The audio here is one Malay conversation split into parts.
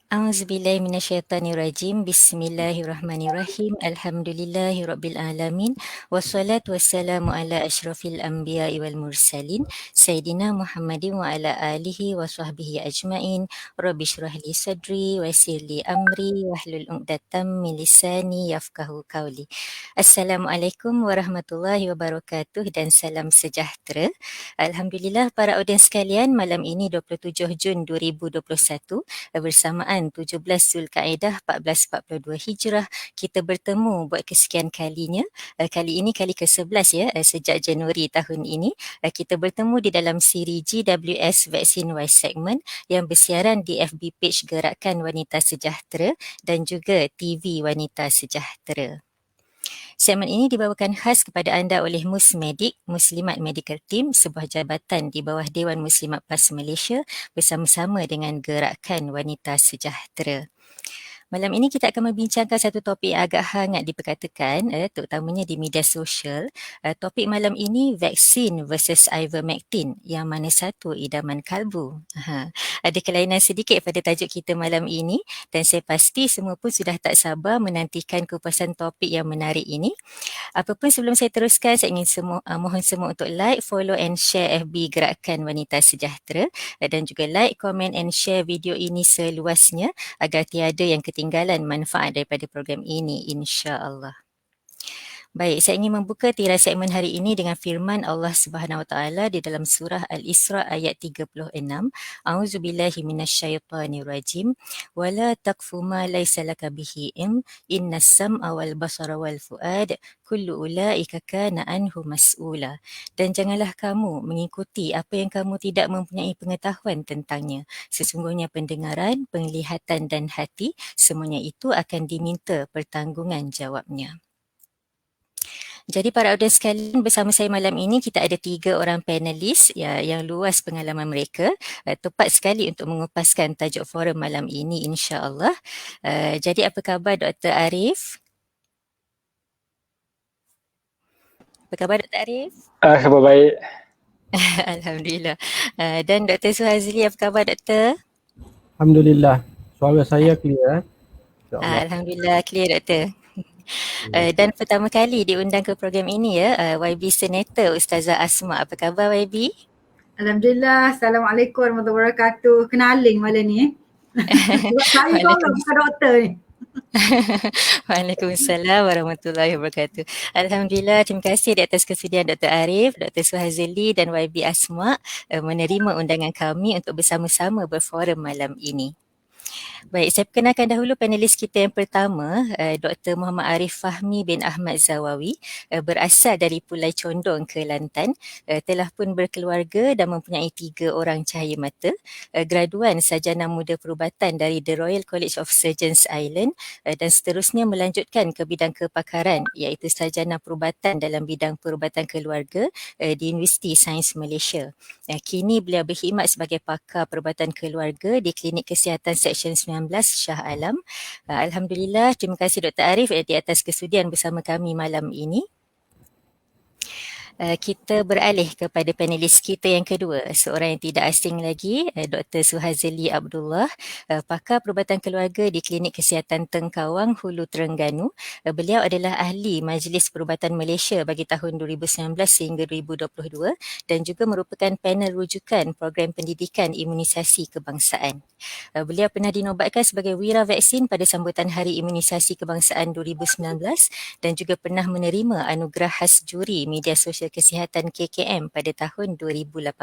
A'udzubillahi minasyaitonirrajim. Bismillahirrahmanirrahim. Alhamdulillahirabbil alamin. Wassalatu wassalamu ala asyrafil anbiya'i wal mursalin Sayyidina Muhammadin wa ala alihi wa sahbihi ajmain. Rabbi shrah li sadri wa yassir li amri wahlul 'uqdatam min lisani yafqahu qawli. Assalamualaikum warahmatullahi wabarakatuh dan salam sejahtera. Alhamdulillah para audiens sekalian, malam ini 27 Jun 2021 bersamaan 17 Zulkaedah 1442 Hijrah, kita bertemu buat kesekian kalinya. Kali ini kali ke-11 ya, sejak Januari tahun ini. Kita bertemu di dalam siri GWS Vaccine Wise Segment yang bersiaran di FB page Gerakan Wanita Sejahtera dan juga TV Wanita Sejahtera. Segmen ini dibawakan khas kepada anda oleh Musmedik, Muslimat Medical Team, sebuah jabatan di bawah Dewan Muslimat PAS Malaysia bersama-sama dengan Gerakan Wanita Sejahtera. Malam ini kita akan membincangkan satu topik yang agak hangat diperkatakan, terutamanya di media sosial. Topik malam ini vaksin versus ivermectin, yang mana satu idaman kalbu. Ada kelainan sedikit pada tajuk kita malam ini dan saya pasti semua pun sudah tak sabar menantikan kupasan topik yang menarik ini. Apapun sebelum saya teruskan, saya ingin mohon semua untuk like, follow and share FB Gerakan Wanita Sejahtera dan juga like, comment and share video ini seluasnya agar tiada yang ketinggalan manfaat daripada program ini, insya-Allah. Baik, saya ingin membuka tirai segmen hari ini dengan firman Allah Subhanahu Wa Taala di dalam surah Al-Isra ayat 36. A'udzubillahi minasyaitonirrajim. Wala taqfu ma laysa laka bihi ilm, innas sam'a wal basara wal fuad kullu ulaika kana anhu mas'ula. Dan janganlah kamu mengikuti apa yang kamu tidak mempunyai pengetahuan tentangnya. Sesungguhnya pendengaran, penglihatan dan hati, semuanya itu akan diminta pertanggungan jawabnya. Jadi para audiens sekalian, bersama saya malam ini kita ada 3 orang panelis yang luas pengalaman mereka. Tepat sekali untuk mengupaskan tajuk forum malam ini, insya-Allah. Jadi apa khabar Dr. Arif? Apa khabar Dr. Arif? Khabar baik. Alhamdulillah. Dan Dr. Suhazli, apa khabar Dr.? Alhamdulillah. Suara saya clear. Alhamdulillah clear Dr. Dan pertama kali diundang ke program ini ya, YB Senator Ustazah Asma. Apa khabar YB? Alhamdulillah. Assalamualaikum warahmatullahi wabarakatuh. Kenaling malam ni. Saya tolong bukan doktor ni. Waalaikumsalam warahmatullahi wabarakatuh. Alhamdulillah, terima kasih di atas kesediaan Dr. Arif, Dr. Suhazli dan YB Asma menerima undangan kami untuk bersama-sama berforum malam ini. Baik, saya perkenalkan dahulu panelis kita yang pertama, Dr. Muhammad Arif Fahmi bin Ahmad Zawawi, berasal dari Pulai Condong, Kelantan, telah pun berkeluarga dan mempunyai 3 orang cahaya mata, graduan sarjana muda perubatan dari The Royal College of Surgeons Ireland dan seterusnya melanjutkan ke bidang kepakaran iaitu sarjana perubatan dalam bidang perubatan keluarga di Universiti Sains Malaysia. Kini beliau berkhidmat sebagai pakar perubatan keluarga di Klinik Kesihatan Seksyen 19 Shah Alam. Alhamdulillah, terima kasih Dr. Arif di atas kesudian bersama kami malam ini. Kita beralih kepada panelis kita yang kedua, seorang yang tidak asing lagi, Dr. Suhazli Abdullah, pakar perubatan keluarga di Klinik Kesihatan Tengkawang, Hulu Terengganu. Beliau adalah ahli Majlis Perubatan Malaysia bagi tahun 2019 sehingga 2022 dan juga merupakan panel rujukan program pendidikan imunisasi kebangsaan. Beliau pernah dinobatkan sebagai Wira Vaksin pada sambutan Hari Imunisasi Kebangsaan 2019 dan juga pernah menerima anugerah khas juri media sosial kesihatan KKM pada tahun 2018.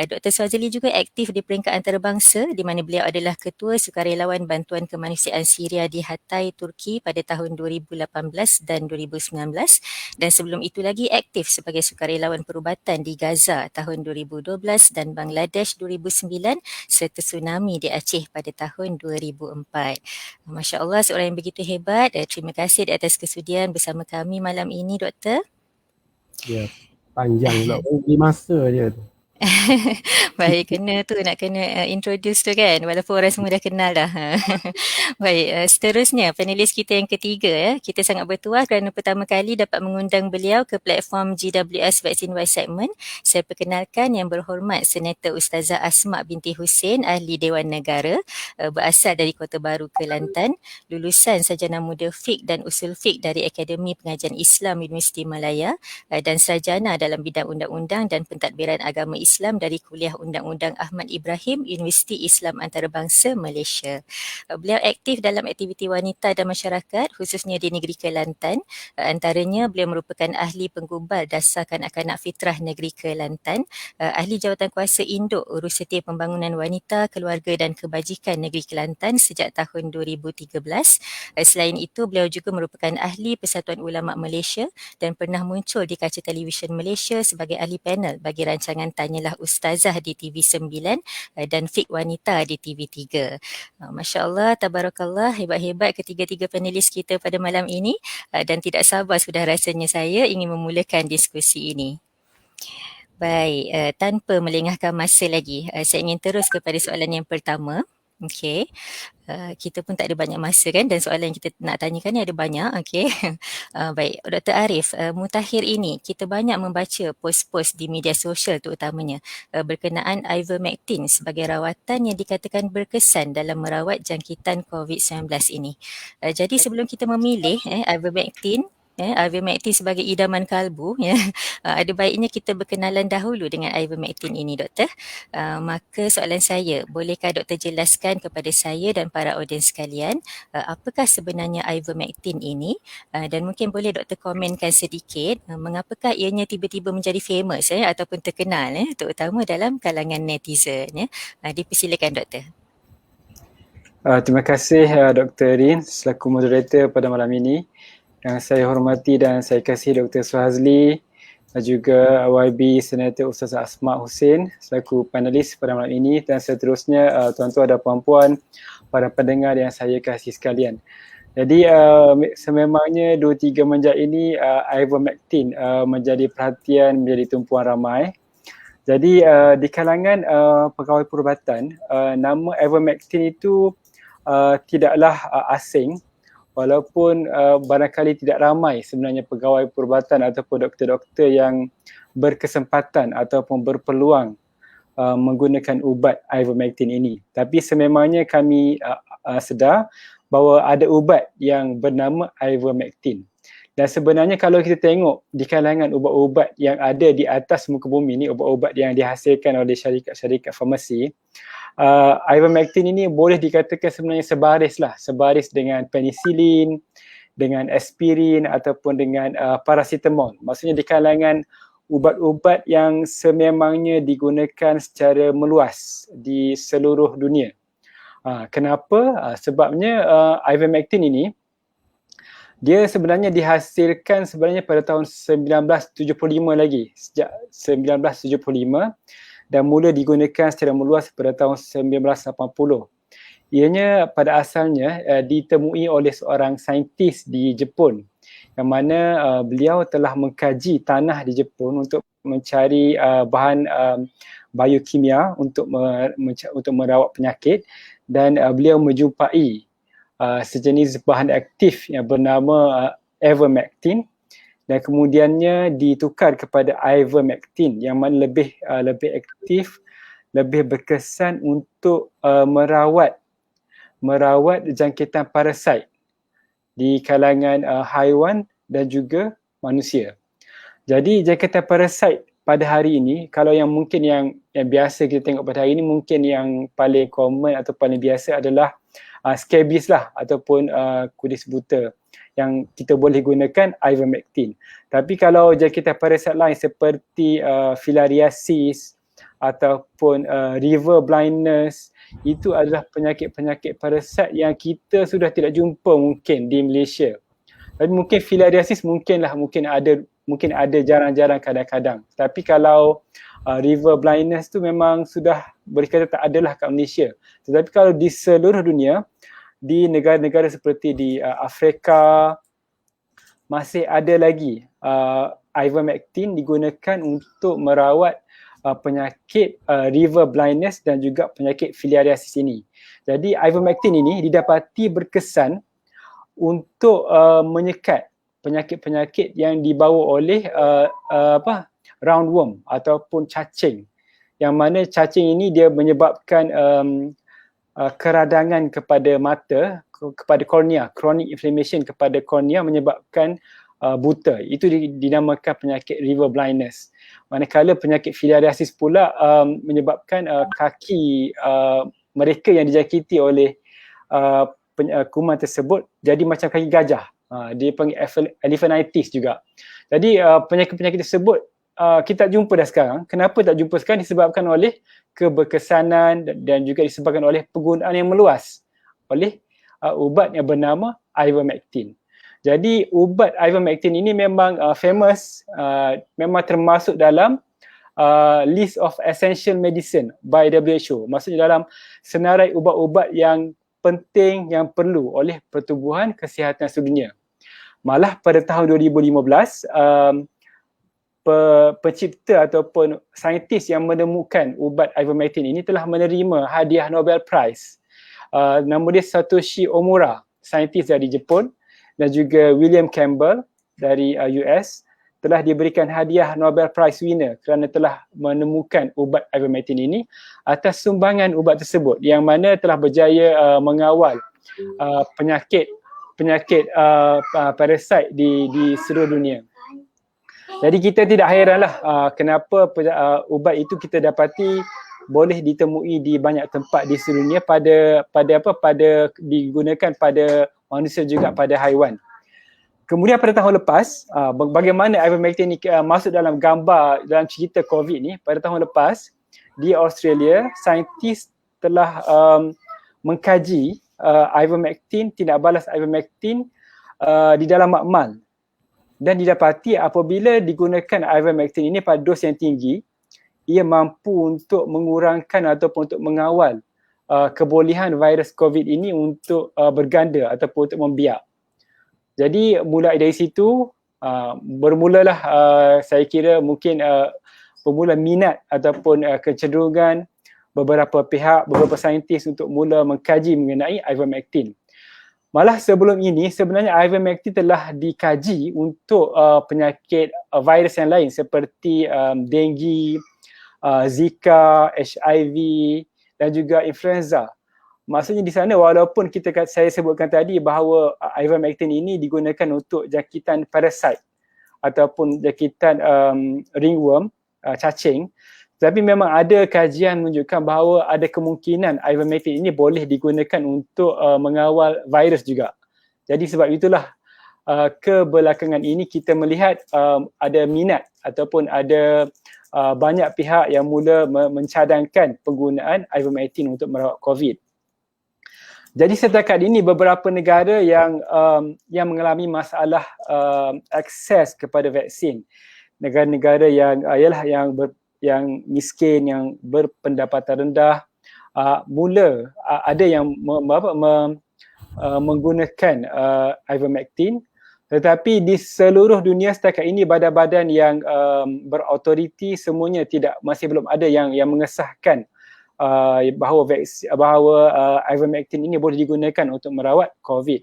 Dr. Suhazli juga aktif di peringkat antarabangsa di mana beliau adalah Ketua Sukarelawan Bantuan Kemanusiaan Syria di Hatay, Turki pada tahun 2018 dan 2019 dan sebelum itu lagi aktif sebagai sukarelawan perubatan di Gaza tahun 2012 dan Bangladesh 2009 serta tsunami di Aceh pada tahun 2004. Masya Allah, seorang yang begitu hebat. Terima kasih di atas kesudian bersama kami malam ini, Doktor. Ya, panjang pula. Bagi masa dia tu. Baik, nak kena introduce tu kan, walaupun orang semua dah kenal dah. Baik, seterusnya panelis kita yang ketiga ya. Kita sangat bertuah kerana pertama kali dapat mengundang beliau ke platform GWS Vaccine Wise Segment. Saya perkenalkan yang berhormat Senator Ustazah Asma binti Hussein, ahli Dewan Negara, berasal dari Kota Baru, Kelantan, lulusan sarjana muda Fiqh dan Usul Fiqh dari Akademi Pengajian Islam Universiti Malaya, dan sarjana dalam bidang undang-undang dan pentadbiran agama Islam dari Kuliah Undang-Undang Ahmad Ibrahim, Universiti Islam Antarabangsa Malaysia. Beliau aktif dalam aktiviti wanita dan masyarakat khususnya di negeri Kelantan. Antaranya beliau merupakan ahli penggubal dasar kanak-kanak fitrah negeri Kelantan, ahli jawatan kuasa induk Urussetian Pembangunan Wanita, Keluarga dan Kebajikan negeri Kelantan sejak tahun 2013. Selain itu beliau juga merupakan ahli Persatuan Ulama Malaysia dan pernah muncul di kaca televisyen Malaysia sebagai ahli panel bagi rancangan Tanyalah Ustazah di TV9 dan Fiqh Wanita di TV3. Masya Allah, tabarakallah, hebat-hebat ketiga-tiga panelis kita pada malam ini, dan tidak sabar sudah rasanya saya ingin memulakan diskusi ini. Baik, tanpa melengahkan masa lagi, saya ingin terus kepada soalan yang pertama. Okey, kita pun tak ada banyak masa kan, dan soalan yang kita nak tanyakan ni ada banyak. Okey, baik, Dr. Arif, mutakhir ini kita banyak membaca post-post di media sosial terutamanya berkenaan ivermectin sebagai rawatan yang dikatakan berkesan dalam merawat jangkitan COVID-19 ini. Jadi sebelum kita memilih ivermectin sebagai idaman kalbu, ada baiknya kita berkenalan dahulu dengan ivermectin ini, doktor. Maka soalan saya, bolehkah doktor jelaskan kepada saya dan para audiens sekalian apakah sebenarnya ivermectin ini, dan mungkin boleh doktor komenkan sedikit mengapakah ianya tiba-tiba menjadi famous ataupun terkenal terutama dalam kalangan netizen. Dipersilakan doktor. Terima kasih Dr. Rin selaku moderator pada malam ini. Yang saya hormati dan saya kasih Dr. Suhazli dan juga YB Senator Ustazah Asma Hussein selaku panelis pada malam ini, dan seterusnya tuan-tuan dan puan-puan, para pendengar yang saya kasih sekalian. Jadi sememangnya 2-3 menjak ini ivermectin menjadi perhatian, menjadi tumpuan ramai. Jadi di kalangan pegawai perubatan, nama ivermectin itu tidaklah asing. Walaupun barangkali tidak ramai sebenarnya pegawai perubatan ataupun doktor-doktor yang berkesempatan ataupun berpeluang menggunakan ubat ivermectin ini. Tapi sememangnya kami sedar bahawa ada ubat yang bernama ivermectin. Dan sebenarnya kalau kita tengok di kalangan ubat-ubat yang ada di atas muka bumi ni, ubat-ubat yang dihasilkan oleh syarikat-syarikat farmasi, ivermectin ini boleh dikatakan sebenarnya sebaris dengan penicillin, dengan aspirin ataupun dengan paracetamol. Maksudnya di kalangan ubat-ubat yang sememangnya digunakan secara meluas di seluruh dunia. Kenapa? Sebabnya ivermectin ini dia sebenarnya dihasilkan sebenarnya pada tahun 1975 lagi, sejak 1975, dan mula digunakan secara meluas pada tahun 1980. Ianya pada asalnya ditemui oleh seorang saintis di Jepun yang mana beliau telah mengkaji tanah di Jepun untuk mencari bahan biokimia untuk merawat penyakit, dan beliau menjumpai sejenis bahan aktif yang bernama ivermectin, dan kemudiannya ditukar kepada ivermectin yang mana lebih aktif, lebih berkesan untuk merawat jangkitan parasit di kalangan haiwan dan juga manusia. Jadi jangkitan parasit pada hari ini, kalau yang mungkin yang biasa kita tengok pada hari ini, mungkin yang paling common atau paling biasa adalah scabies lah ataupun kudis buta, yang kita boleh gunakan ivermectin. Tapi kalau jangkitan parasit lain seperti filariasis ataupun river blindness, itu adalah penyakit-penyakit parasit yang kita sudah tidak jumpa mungkin di Malaysia. Tapi mungkin filariasis mungkin ada jarang-jarang kadang-kadang. Tapi kalau river blindness tu memang sudah berkata tak adalah kat Malaysia. Tetapi kalau di seluruh dunia, di negara-negara seperti di Afrika, masih ada lagi ivermectin digunakan untuk merawat penyakit river blindness dan juga penyakit filariasis ini. Jadi ivermectin ini didapati berkesan untuk menyekat penyakit-penyakit yang dibawa oleh roundworm ataupun cacing, yang mana cacing ini dia menyebabkan keradangan kepada mata, kepada kornea, chronic inflammation kepada kornea menyebabkan buta. Itu dinamakan penyakit river blindness. Manakala penyakit filariasis pula menyebabkan kaki mereka yang dijakiti oleh kuman tersebut jadi macam kaki gajah. Dia panggil elephanitis juga. Jadi penyakit-penyakit tersebut kita tak jumpa dah sekarang. Kenapa tak jumpa sekarang? Disebabkan oleh keberkesanan dan juga disebabkan oleh penggunaan yang meluas oleh ubat yang bernama ivermectin. Jadi ubat ivermectin ini memang famous, memang termasuk dalam list of essential medicine by WHO. Maksudnya dalam senarai ubat-ubat yang penting yang perlu oleh Pertubuhan Kesihatan Sedunia. Malah pada tahun 2015, pencipta ataupun saintis yang menemukan ubat ivermectin ini telah menerima hadiah Nobel Prize. Nama dia Satoshi Omura, saintis dari Jepun, dan juga William Campbell dari US telah diberikan hadiah Nobel Prize winner kerana telah menemukan ubat ivermectin ini atas sumbangan ubat tersebut, yang mana telah berjaya mengawal penyakit parasit di seluruh dunia. Jadi kita tidak hairanlah kenapa ubat itu kita dapati boleh ditemui di banyak tempat di seluruh dunia pada digunakan pada manusia juga pada haiwan. Kemudian pada tahun lepas, bagaimana ivermectin ni masuk dalam gambar dalam cerita COVID ni, pada tahun lepas di Australia, saintis telah mengkaji ivermectin, tindak balas ivermectin di dalam makmal, dan didapati apabila digunakan ivermectin ini pada dos yang tinggi, ia mampu untuk mengurangkan ataupun untuk mengawal kebolehan virus COVID ini untuk berganda ataupun untuk membiak. Jadi mulai dari situ bermulalah saya kira mungkin bermula minat ataupun kecenderungan beberapa pihak, beberapa saintis untuk mula mengkaji mengenai ivermectin. Malah sebelum ini sebenarnya ivermectin telah dikaji untuk penyakit virus yang lain seperti denggi, Zika, HIV dan juga influenza. Maksudnya di sana walaupun saya sebutkan tadi bahawa ivermectin ini digunakan untuk jangkitan parasit ataupun jangkitan ringworm, cacing, tapi memang ada kajian menunjukkan bahawa ada kemungkinan ivermectin ini boleh digunakan untuk mengawal virus juga. Jadi sebab itulah kebelakangan ini kita melihat ada minat ataupun ada banyak pihak yang mula mencadangkan penggunaan ivermectin untuk merawat COVID. Jadi setakat ini beberapa negara yang mengalami masalah akses kepada vaksin, negara-negara yang yang miskin, yang berpendapatan rendah, mula ada yang menggunakan ivermectin, tetapi di seluruh dunia setakat ini badan-badan yang berautoriti semuanya masih belum ada yang mengesahkan bahawa ivermectin ini boleh digunakan untuk merawat COVID.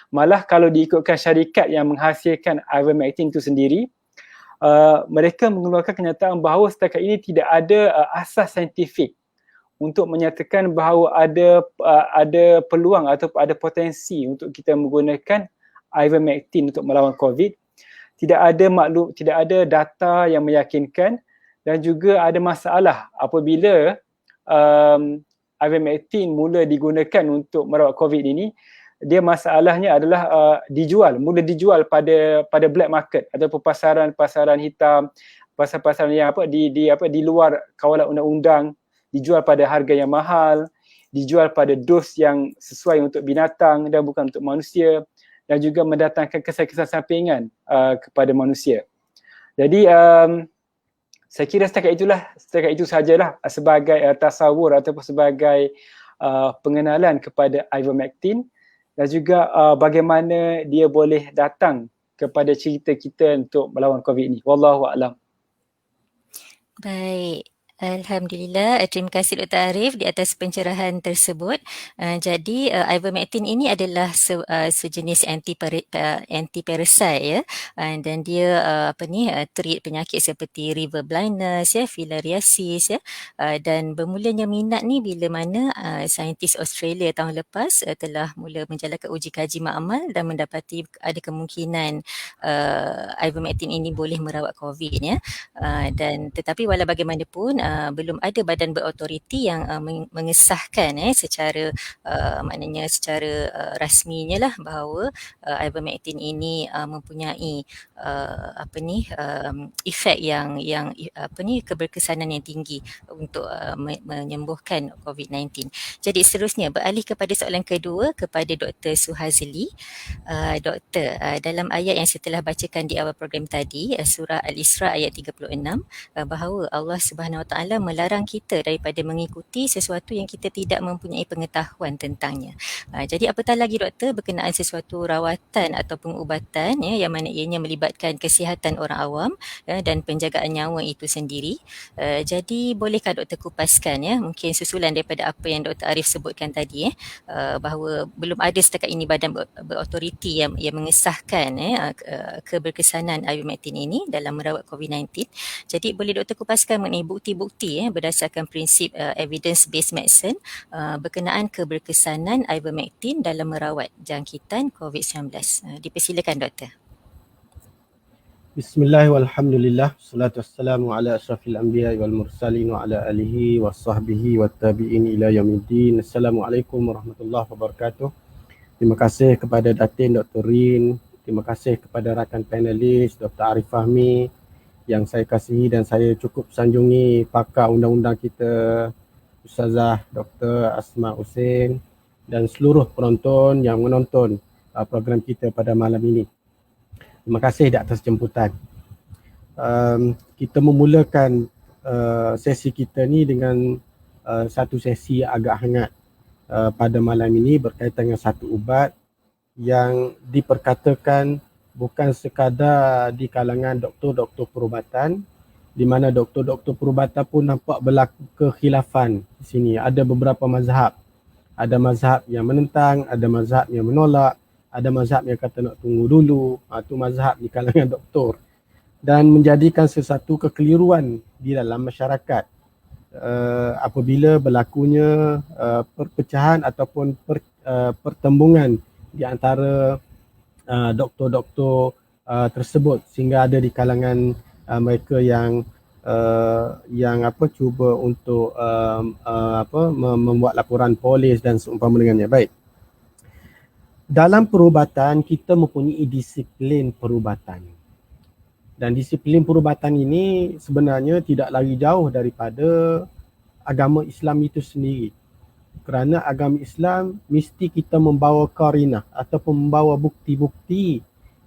Malah kalau diikutkan syarikat yang menghasilkan ivermectin itu sendiri, mereka mengeluarkan kenyataan bahawa setakat ini tidak ada asas saintifik untuk menyatakan bahawa ada peluang atau ada potensi untuk kita menggunakan ivermectin untuk melawan COVID. Tidak ada data yang meyakinkan, dan juga ada masalah apabila ivermectin mula digunakan untuk merawat COVID ini. Dia masalahnya adalah mula dijual pada black market ataupun pasaran hitam, pasaran yang di luar kawalan undang-undang, dijual pada harga yang mahal, dijual pada dos yang sesuai untuk binatang dan bukan untuk manusia, dan juga mendatangkan kesan-kesan sampingan kepada manusia. Jadi saya kira setakat itu sajalah sebagai tasawur ataupun sebagai pengenalan kepada ivermectin, dan juga bagaimana dia boleh datang kepada cerita kita untuk melawan COVID ini. Wallahu a'lam. Baik. Alhamdulillah, terima kasih Dr. Arif di atas pencerahan tersebut. Jadi ivermectin ini adalah sejenis anti-parasite ya, dan dia treat penyakit seperti river blindness ya, filariasis ya, dan bermulanya minat ni bila mana saintis Australia tahun lepas telah mula menjalankan uji kaji makmal dan mendapati ada kemungkinan ivermectin ini boleh merawat COVID ya. Dan tetapi walau bagaimanapun belum ada badan berautoriti yang mengesahkan secara maknanya secara rasminya lah bahawa ivermectin ini mempunyai efek yang keberkesanan yang tinggi untuk menyembuhkan COVID-19. Jadi seterusnya beralih kepada soalan kedua kepada Dr. Suhazli. Doktor, dalam ayat yang setelah bacakan di awal program tadi, surah Al-Isra ayat 36, bahawa Allah Subhanahu Wa Taala melarang kita daripada mengikuti sesuatu yang kita tidak mempunyai pengetahuan tentangnya. Jadi apatah lagi doktor berkenaan sesuatu rawatan atau pengubatan ya, yang mana ianya melibatkan kesihatan orang awam dan penjagaan nyawa itu sendiri. Jadi bolehkah doktor kupaskan ya, mungkin susulan daripada apa yang Dr. Arif sebutkan tadi bahawa belum ada setakat ini badan berautoriti yang mengesahkan keberkesanan ivermectin ini dalam merawat COVID-19. Jadi boleh doktor kupaskan mengenai bukti-bukti berdasarkan prinsip evidence-based medicine berkenaan keberkesanan ivermectin dalam merawat jangkitan COVID-19. Dipersilakan doktor. Bismillah walhamdulillah, salatu wassalamu ala asyrafil anbiya wal mursalin wa ala alihi wa sahbihi wa tabi'in ila yaumiddin. Assalamualaikum warahmatullahi wabarakatuh. Terima kasih kepada Datin Dr. Rin, terima kasih kepada rakan panelis Dr. Arif Fahmi yang saya kasihi dan saya cukup sanjungi, pakar undang-undang kita Ustazah Dr. Asma Hussein dan seluruh penonton yang menonton program kita pada malam ini. Terima kasih di atas jemputan. Kita memulakan sesi kita ni dengan satu sesi agak hangat pada malam ini berkaitan dengan satu ubat yang diperkatakan bukan sekadar di kalangan doktor-doktor perubatan, di mana doktor-doktor perubatan pun nampak berlaku kekhilafan di sini. Ada beberapa mazhab. Ada mazhab yang menentang, ada mazhab yang menolak, ada mazhab yang kata nak tunggu dulu. Itu mazhab di kalangan doktor. Dan menjadikan sesuatu kekeliruan di dalam masyarakat apabila berlakunya perpecahan ataupun pertembungan di antara doktor-doktor tersebut, sehingga ada di kalangan mereka yang cuba untuk membuat laporan polis dan seumpama dengannya. Baik. Dalam perubatan kita mempunyai disiplin perubatan. Dan disiplin perubatan ini sebenarnya tidak lagi jauh daripada agama Islam itu sendiri. Kerana agama Islam mesti kita membawa qarinah ataupun membawa bukti-bukti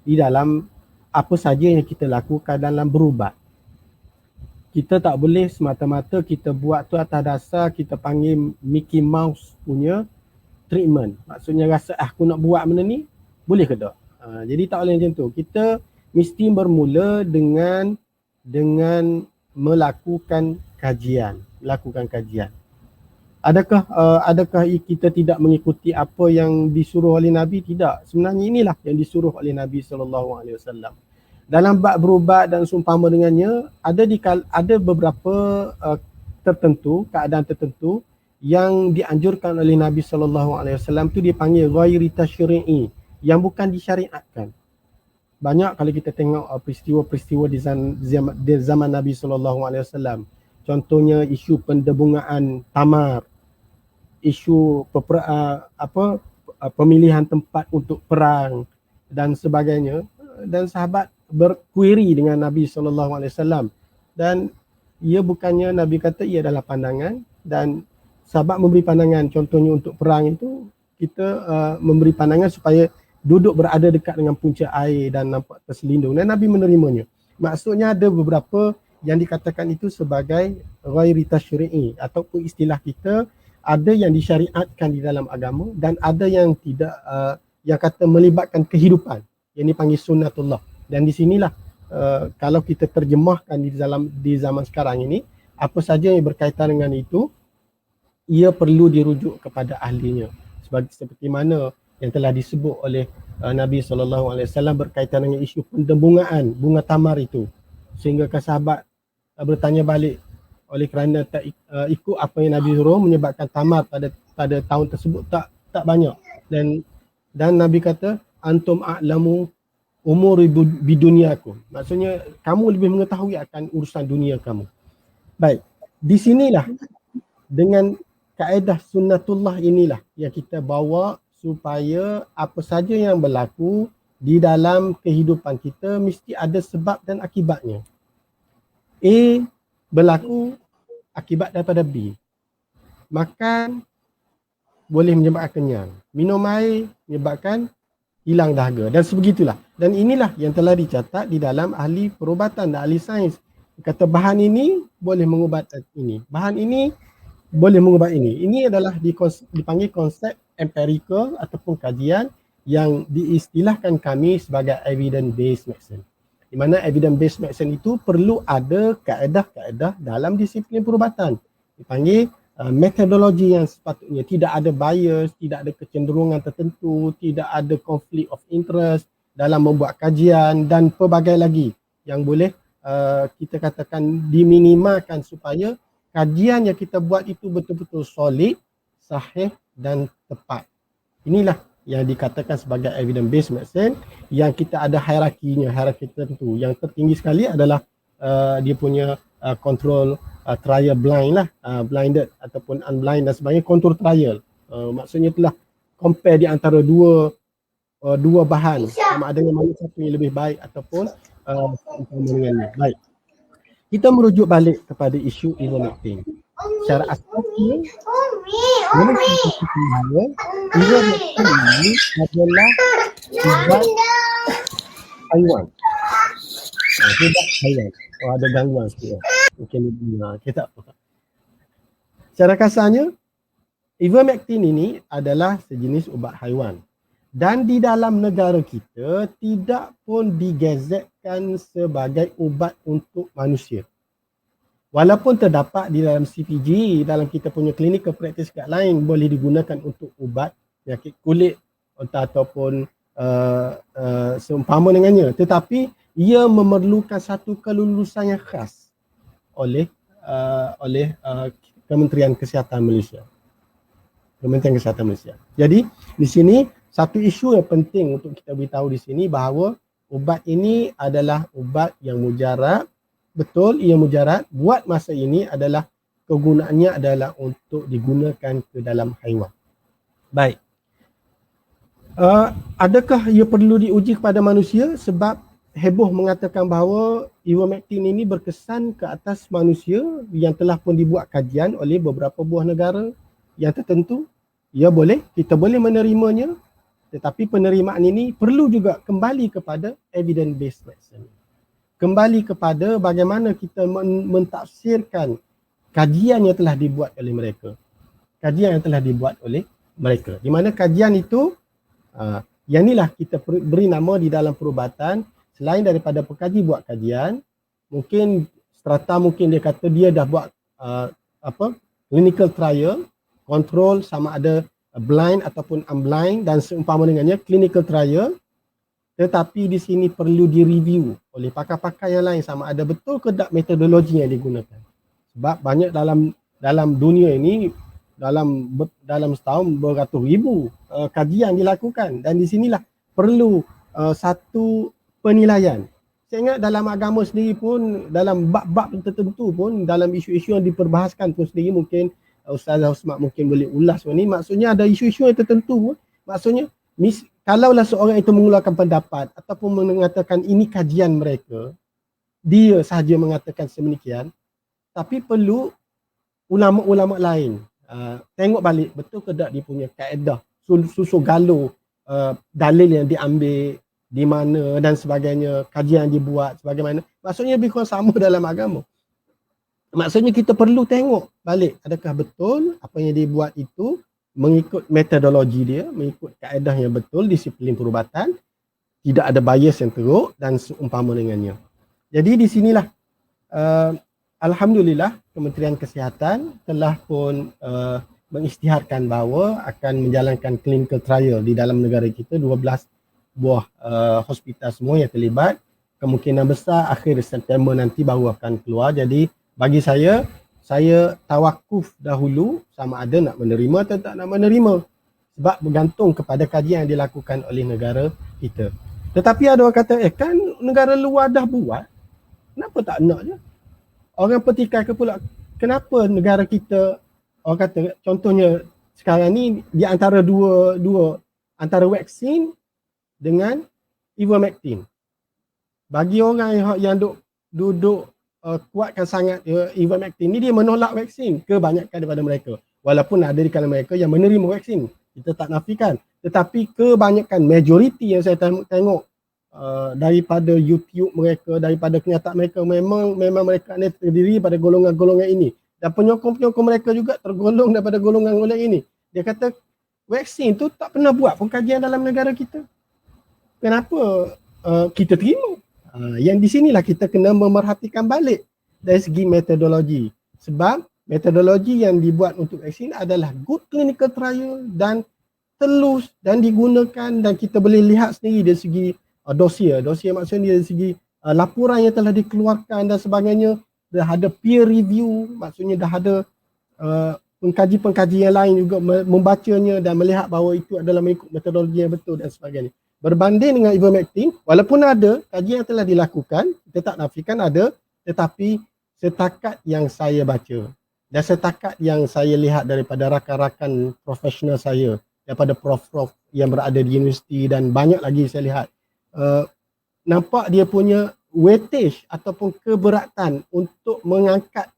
di dalam apa saja yang kita lakukan dalam berubat. Kita tak boleh semata-mata kita buat tu atas dasar kita panggil Mickey Mouse punya treatment. Maksudnya rasa aku nak buat benda ni, boleh ke tak? Jadi tak boleh macam tu. Kita mesti bermula dengan melakukan kajian. Adakah kita tidak mengikuti apa yang disuruh oleh Nabi? Tidak. Sebenarnya inilah yang disuruh oleh Nabi SAW. Dalam bab berubat dan seumpama dengannya, ada beberapa keadaan tertentu yang dianjurkan oleh Nabi SAW itu dipanggil ghairi tasyri'i, yang bukan disyariatkan. Banyak kalau kita tengok peristiwa-peristiwa di zaman Nabi SAW. Contohnya isu pendebungaan tamar, isu pemilihan tempat untuk perang dan sebagainya, dan sahabat berquery dengan Nabi SAW, dan ia bukannya Nabi kata ia adalah pandangan, dan sahabat memberi pandangan. Contohnya untuk perang itu kita memberi pandangan supaya duduk berada dekat dengan punca air dan nampak terselindung, dan Nabi menerimanya. Maksudnya ada beberapa yang dikatakan itu sebagai ghairi tasyri'i, ataupun istilah kita ada yang disyariatkan di dalam agama dan ada yang tidak, yang kata melibatkan kehidupan, yang dipanggil sunnatullah. Dan di sinilah kalau kita terjemahkan di zaman sekarang ini, apa saja yang berkaitan dengan itu, ia perlu dirujuk kepada ahlinya. Seperti mana yang telah disebut oleh Nabi SAW berkaitan dengan isu pendembungaan bunga tamar itu. Sehingga sahabat bertanya balik, oleh kerana tak ikut apa yang Nabi suruh, menyebabkan tamar pada tahun tersebut tak banyak. Dan Nabi kata, antum a'lamu umur biduniakum. Maksudnya kamu lebih mengetahui akan urusan dunia kamu. Baik, di sinilah dengan kaedah sunnatullah inilah yang kita bawa supaya apa saja yang berlaku di dalam kehidupan kita mesti ada sebab dan akibatnya. A berlaku akibat daripada B. Makan boleh menyebabkan kenyang. Minum air menyebabkan hilang dahaga dan sebegitulah. Dan inilah yang telah dicatat di dalam ahli perubatan dan ahli sains. Kata bahan ini boleh mengubat ini. Bahan ini boleh mengubah ini. Ini adalah dipanggil konsep empirical ataupun kajian yang diistilahkan kami sebagai evidence based medicine. Di mana evidence based medicine itu perlu ada kaedah-kaedah dalam disiplin perubatan. Dipanggil metodologi yang sepatutnya tidak ada bias, tidak ada kecenderungan tertentu, tidak ada conflict of interest dalam membuat kajian dan pelbagai lagi yang boleh kita katakan diminimalkan supaya kajian yang kita buat itu betul-betul solid, sahih dan tepat. Inilah yang dikatakan sebagai evidence based medicine yang kita ada hierarki tertentu. Yang tertinggi sekali adalah dia punya control trial blind lah, blinded ataupun unblind dan sebagainya, control trial. Maksudnya itulah compare di antara dua bahan, sama ada yang mana satu yang lebih baik ataupun dengannya. Baik. Kita merujuk balik kepada isu ivermectin. Secara asasi, ivermectin ini adalah ubat haiwan. Ubat haiwan. Oh, ada gangguan sikit. Mungkin kita apa. Secara kasarnya, ivermectin ini adalah sejenis ubat haiwan. Dan di dalam negara kita tidak pun digazetkan sebagai ubat untuk manusia. Walaupun terdapat di dalam CPG, dalam kita punya clinical practice guideline boleh digunakan untuk ubat penyakit kulit ataupun seumpama dengannya. Tetapi ia memerlukan satu kelulusan yang khas oleh Kementerian Kesihatan Malaysia. Kementerian Kesihatan Malaysia. Jadi di sini satu isu yang penting untuk kita beritahu di sini bahawa ubat ini adalah ubat yang mujarab. Betul, ia mujarab. Buat masa ini adalah kegunaannya adalah untuk digunakan ke dalam haiwan. Baik. Adakah ia perlu diuji kepada manusia? Sebab heboh mengatakan bahawa ivermectin ini berkesan ke atas manusia yang telah pun dibuat kajian oleh beberapa buah negara yang tertentu. Ya boleh, kita boleh menerimanya. Tetapi penerimaan ini perlu juga kembali kepada evidence based medicine. Kembali kepada bagaimana kita mentafsirkan kajian yang telah dibuat oleh mereka. Kajian yang telah dibuat oleh mereka. Di mana kajian itu, yang inilah kita beri nama di dalam perubatan, selain daripada pekaji buat kajian, mungkin strata mungkin dia kata dia dah buat clinical trial, control sama ada blind ataupun unblind dan seumpama dengannya clinical trial, tetapi di sini perlu direview oleh pakar-pakar yang lain sama ada betul ke tak metodologi yang digunakan. Sebab banyak dalam dunia ini dalam setahun beratus ribu kajian dilakukan dan di sinilah perlu satu penilaian. Saya ingat dalam agama sendiri pun, dalam bab-bab tertentu pun, dalam isu-isu yang diperbahaskan pun sendiri, mungkin Ustazah Usmat mungkin boleh ulas ni. Maksudnya ada isu-isu yang tertentu. Maksudnya kalaulah seorang itu mengeluarkan pendapat ataupun mengatakan ini kajian mereka, dia sahaja mengatakan sedemikian, tapi perlu ulama-ulama lain tengok balik betul ke tak dia punya kaedah, susu galuh dalil yang diambil di mana dan sebagainya, kajian yang dibuat sebagaimana. Maksudnya lebih kurang sama dalam agama. Maksudnya kita perlu tengok balik adakah betul apa yang dia buat itu mengikut metodologi dia, mengikut kaedah yang betul, disiplin perubatan, tidak ada bias yang teruk dan seumpama dengannya. Jadi di sinilah Alhamdulillah Kementerian Kesihatan telah pun mengisytiharkan bahawa akan menjalankan clinical trial di dalam negara kita, 12 buah hospital semua yang terlibat. Kemungkinan besar akhir September nanti baru akan keluar. Jadi bagi saya tawakuf dahulu sama ada nak menerima atau tak nak menerima, sebab bergantung kepada kajian yang dilakukan oleh negara kita. Tetapi ada orang kata, kan negara luar dah buat, kenapa tak nak je? Orang petikai ke pula, kenapa negara kita, orang kata contohnya sekarang ni di antara antara vaksin dengan ivermectin. Bagi orang yang duduk kuatkan sangat ivermectin ni, dia menolak vaksin kebanyakan daripada mereka. Walaupun ada di kalangan mereka yang menerima vaksin, kita tak nafikan. Tetapi kebanyakan, majoriti yang saya tengok daripada YouTube mereka, daripada kenyataan mereka, memang mereka ni terdiri pada golongan-golongan ini. Dan penyokong-penyokong mereka juga tergolong daripada golongan-golongan ini. Dia kata vaksin tu tak pernah buat pengkajian dalam negara kita. Kenapa kita terima? Yang di sinilah kita kena memerhatikan balik dari segi metodologi. Sebab metodologi yang dibuat untuk vaksin adalah good clinical trial dan telus dan digunakan, dan kita boleh lihat sendiri dari segi dossier maksudnya dari segi laporan yang telah dikeluarkan dan sebagainya, dah ada peer review, maksudnya dah ada pengkaji-pengkaji yang lain juga membacanya dan melihat bahawa itu adalah mengikut metodologi yang betul dan sebagainya. Berbanding dengan ivermectin, walaupun ada kajian yang telah dilakukan, kita tak nafikan ada, tetapi setakat yang saya baca dan setakat yang saya lihat daripada rakan-rakan profesional saya, daripada prof-prof yang berada di universiti dan banyak lagi saya lihat, nampak dia punya weightage ataupun keberatan untuk mengangkat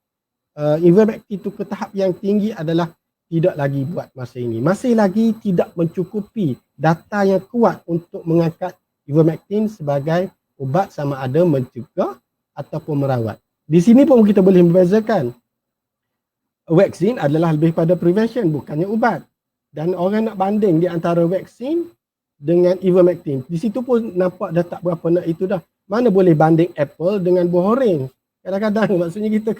ivermectin itu ke tahap yang tinggi adalah tidak lagi buat masa ini. Masih lagi tidak mencukupi data yang kuat untuk mengangkat ivermectin sebagai ubat sama ada mencegah ataupun merawat. Di sini pun kita boleh membezakan. Vaksin adalah lebih pada prevention, bukannya ubat. Dan orang nak banding di antara vaksin dengan ivermectin. Di situ pun nampak dah tak berapa nak itu dah. Mana boleh banding apple dengan buah orange? Kadang-kadang maksudnya kita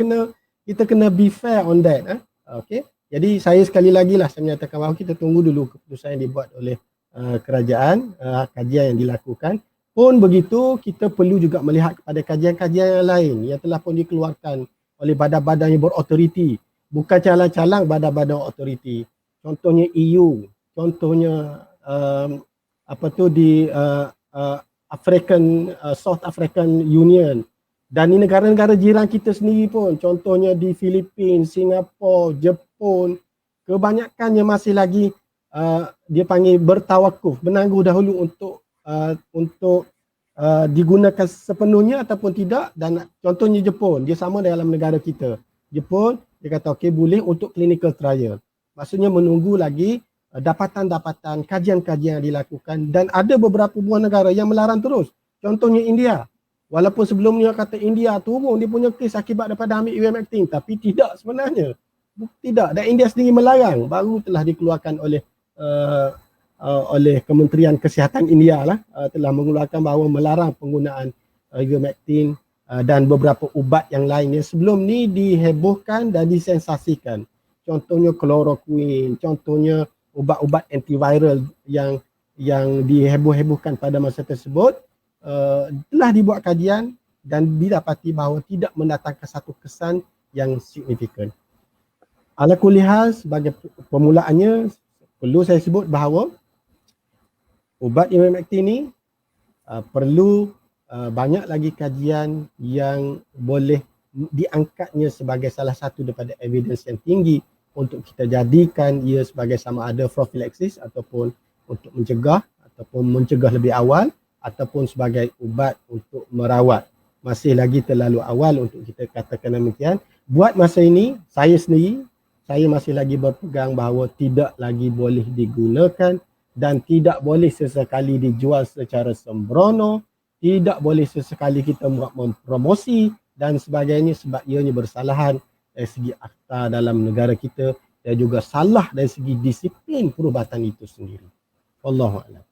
kena be fair on that. Okay. Jadi saya sekali lagi lah saya menyatakan bahawa kita tunggu dulu keputusan yang dibuat oleh kerajaan, kajian yang dilakukan. Pun begitu, kita perlu juga melihat kepada kajian-kajian yang lain yang telah pun dikeluarkan oleh badan-badan yang berautoriti. Bukan calang-calang badan-badan autoriti. Contohnya EU, contohnya South African Union. Dan di negara-negara jiran kita sendiri pun, contohnya di Filipina, Singapura, Jepun, kebanyakannya masih lagi dia panggil bertawakuf, menangguh dahulu untuk digunakan sepenuhnya ataupun tidak. Dan contohnya Jepun, dia sama dalam negara kita. Jepun, dia kata okey boleh untuk clinical trial. Maksudnya menunggu lagi dapatan-dapatan, kajian-kajian yang dilakukan, dan ada beberapa buah negara yang melarang terus. Contohnya India. Walaupun sebelumnya kata India turun dia punya kes akibat daripada ambil ivermectin, tapi tidak sebenarnya. Tidak. Dan India sendiri melarang. Baru telah dikeluarkan oleh Kementerian Kesihatan India lah, telah mengeluarkan bahawa melarang penggunaan ivermectin dan beberapa ubat yang lain yang sebelum ni dihebohkan dan disensasikan. Contohnya chloroquine, contohnya ubat-ubat antiviral yang diheboh-hebohkan pada masa tersebut. Telah dibuat kajian dan didapati bahawa tidak mendatangkan satu kesan yang signifikan. Ala kulli hal, sebagai permulaannya perlu saya sebut bahawa ubat ivermectin ini perlu banyak lagi kajian yang boleh diangkatnya sebagai salah satu daripada evidence yang tinggi untuk kita jadikan ia sebagai sama ada prophylaxis ataupun untuk mencegah ataupun mencegah lebih awal ataupun sebagai ubat untuk merawat. Masih lagi terlalu awal untuk kita katakan demikian. Buat masa ini, saya sendiri, saya masih lagi berpegang bahawa tidak lagi boleh digunakan dan tidak boleh sesekali dijual secara sembrono, tidak boleh sesekali kita mempromosi dan sebagainya, sebab ianya bersalahan dari segi akta dalam negara kita dan juga salah dari segi disiplin perubatan itu sendiri. Wallahu a'lam.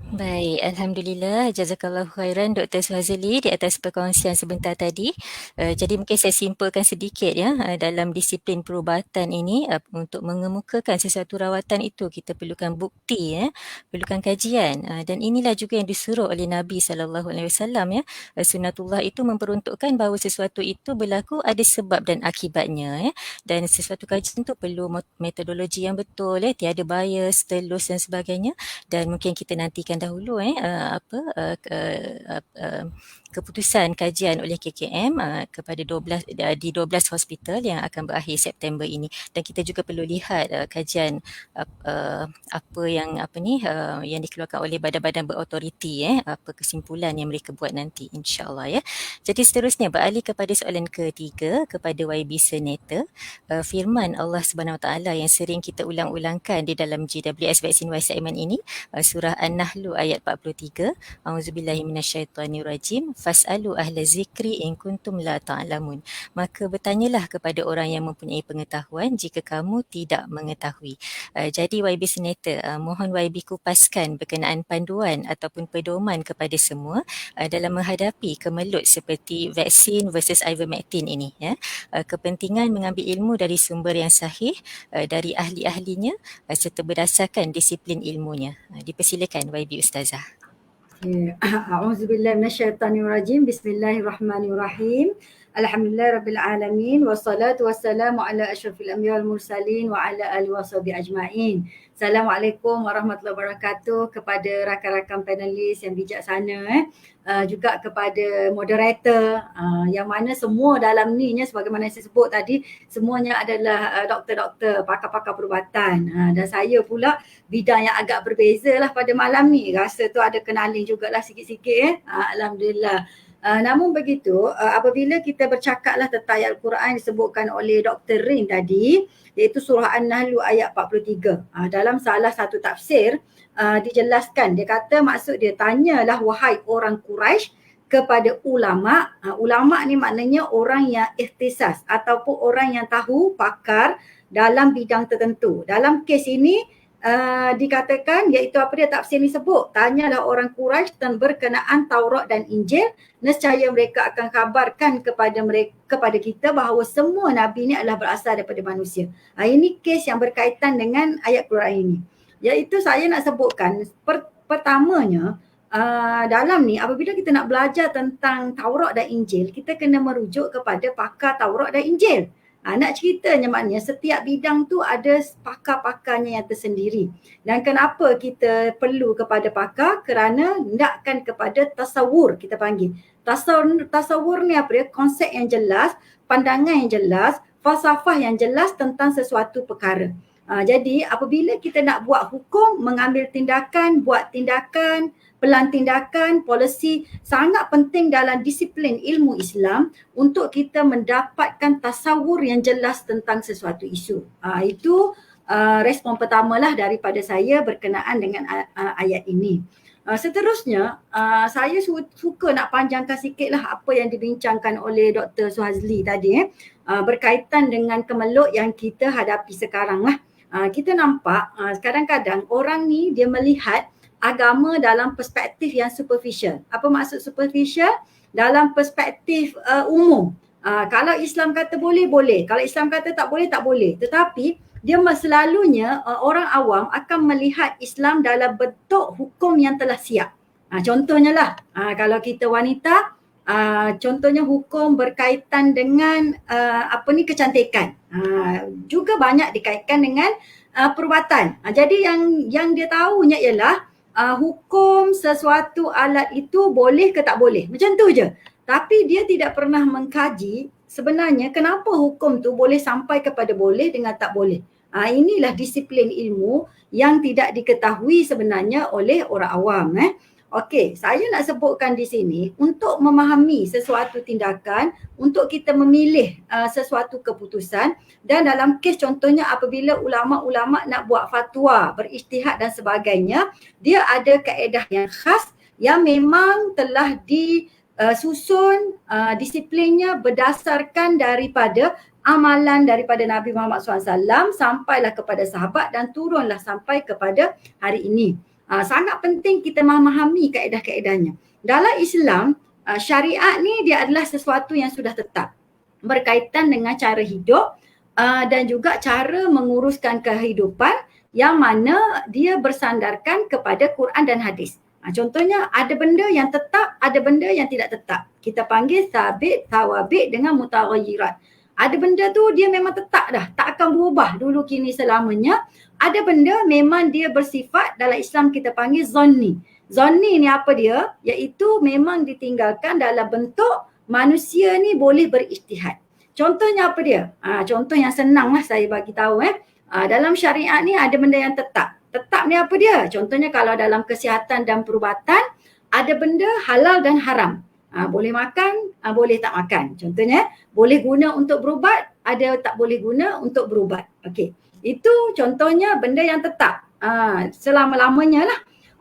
Baik, Alhamdulillah. Jazakallahu khairan Dr. Suhazli di atas perkongsian sebentar tadi. Jadi mungkin saya simpulkan sedikit ya, dalam disiplin perubatan ini untuk mengemukakan sesuatu rawatan itu kita perlukan bukti ya, perlukan kajian. Dan inilah juga yang disuruh oleh Nabi SAW ya. Sunnatullah itu memperuntukkan bahawa sesuatu itu berlaku ada sebab dan akibatnya ya. Dan sesuatu kajian itu perlu metodologi yang betul ya, tiada bias, telus dan sebagainya. Dan mungkin kita nantikan dahulu keputusan kajian oleh KKM kepada 12 di 12 hospital yang akan berakhir September ini, dan kita juga perlu lihat kajian apa yang yang dikeluarkan oleh badan-badan berautoriti apa kesimpulan yang mereka buat nanti, insya-Allah ya. Jadi seterusnya beralih kepada soalan ketiga kepada YB Senator. Firman Allah Subhanahu Wa Taala yang sering kita ulang-ulangkan di dalam GWS Vaksin Y segmen ini, surah An-Nahl ayat 43. Auzubillahi minasyaitonirrajim. Fas'alu ahla zikri in kuntum la ta'lamun. Maka bertanyalah kepada orang yang mempunyai pengetahuan jika kamu tidak mengetahui. Jadi YB Senator, mohon YB kupaskan berkenaan panduan ataupun pedoman kepada semua dalam menghadapi kemelut seperti vaksin versus ivermectin ini ya. Kepentingan mengambil ilmu dari sumber yang sahih, dari ahli-ahlinya serta berdasarkan disiplin ilmunya. Dipersilakan YB Ustazah. A'udzubillahi minasyaitonirrajim. Bismillahirrahmanirrahim. Alhamdulillahirabbil alamin wassalatu wassalamu ala asyrafil anbiya'i wal mursalin wa ala alihi washabihi ajmain. Assalamualaikum warahmatullahi wabarakatuh kepada rakan-rakan panelis yang bijaksana, juga kepada moderator, yang mana semua dalam ni sebagaimana saya sebut tadi, semuanya adalah doktor-doktor, pakar-pakar perubatan, dan saya pula bidang yang agak berbeza lah pada malam ni. Rasa tu ada kenaling jugalah sikit-sikit Alhamdulillah. Namun begitu, apabila kita bercakaplah tentang ayat Al-Quran disebutkan oleh Dr. Rin tadi, iaitu surah An-Nahl ayat 43. Dalam salah satu tafsir dijelaskan, dia kata maksud dia, tanyalah wahai orang Quraisy kepada ulama. Ulama ni maknanya orang yang ikhtisas ataupun orang yang tahu, pakar dalam bidang tertentu. Dalam kes ini dikatakan, iaitu apa dia tafsir ni sebut, tanyalah orang Quraisy tentang berkenaan Taurat dan Injil, nescaya mereka akan kabarkan kepada kita bahawa semua nabi ni adalah berasal daripada manusia. Ini kes yang berkaitan dengan ayat Quran ini. Iaitu saya nak sebutkan pertamanya, dalam ni apabila kita nak belajar tentang Taurat dan Injil, kita kena merujuk kepada pakar Taurat dan Injil. Nak ceritanya maknanya setiap bidang tu ada pakar-pakarnya yang tersendiri. Dan kenapa kita perlu kepada pakar? Kerana hendakkan kepada tasawur, kita panggil. Tasawur ni apa dia? Konsep yang jelas, pandangan yang jelas, falsafah yang jelas tentang sesuatu perkara. Jadi apabila kita nak buat hukum, mengambil tindakan, buat tindakan, pelan tindakan, polisi, sangat penting dalam disiplin ilmu Islam untuk kita mendapatkan tasawur yang jelas tentang sesuatu isu. Itu respon pertamalah daripada saya berkenaan dengan ayat ini. Seterusnya, saya suka nak panjangkan sikitlah apa yang dibincangkan oleh Dr. Suhazli tadi berkaitan dengan kemelut yang kita hadapi sekarang lah. Kita nampak kadang-kadang orang ni dia melihat agama dalam perspektif yang superficial. Apa maksud superficial? Dalam perspektif umum. Kalau Islam kata boleh, boleh. Kalau Islam kata tak boleh, tak boleh. Tetapi dia selalunya orang awam akan melihat Islam dalam bentuk hukum yang telah siap. Contohnya lah, kalau kita wanita, contohnya hukum berkaitan dengan kecantikan. Juga banyak dikaitkan dengan perubatan. Jadi yang dia tahunya ialah hukum sesuatu alat itu boleh ke tak boleh. Macam tu je. Tapi dia tidak pernah mengkaji sebenarnya kenapa hukum tu boleh sampai kepada boleh dengan tak boleh. Inilah disiplin ilmu yang tidak diketahui sebenarnya oleh orang awam. Okey, saya nak sebutkan di sini untuk memahami sesuatu tindakan, untuk kita memilih sesuatu keputusan, dan dalam kes contohnya apabila ulama-ulama nak buat fatwa, berijtihad dan sebagainya, dia ada kaedah yang khas yang memang telah disusun disiplinnya berdasarkan daripada amalan daripada Nabi Muhammad SAW sampailah kepada sahabat dan turunlah sampai kepada hari ini. Sangat penting kita memahami kaedah-kaedahnya. Dalam Islam, syariat ni dia adalah sesuatu yang sudah tetap berkaitan dengan cara hidup dan juga cara menguruskan kehidupan yang mana dia bersandarkan kepada Quran dan hadis. Contohnya ada benda yang tetap, ada benda yang tidak tetap. Kita panggil sabit, tawabit dengan mutaghayyirat. Ada benda tu dia memang tetap dah, tak akan berubah dulu kini selamanya. Ada benda memang dia bersifat, dalam Islam kita panggil zonni. Zonni ni apa dia? Iaitu memang ditinggalkan dalam bentuk manusia ni boleh berijtihad. Contohnya apa dia? Contoh yang senang lah saya bagi tahu. Dalam syariat ni ada benda yang tetap. Tetap ni apa dia? Contohnya kalau dalam kesihatan dan perubatan, ada benda halal dan haram. Boleh makan, boleh tak makan. Contohnya, boleh guna untuk berubat, ada tak boleh guna untuk berubat. Okey. Itu contohnya benda yang tetap selama-lamanya lah.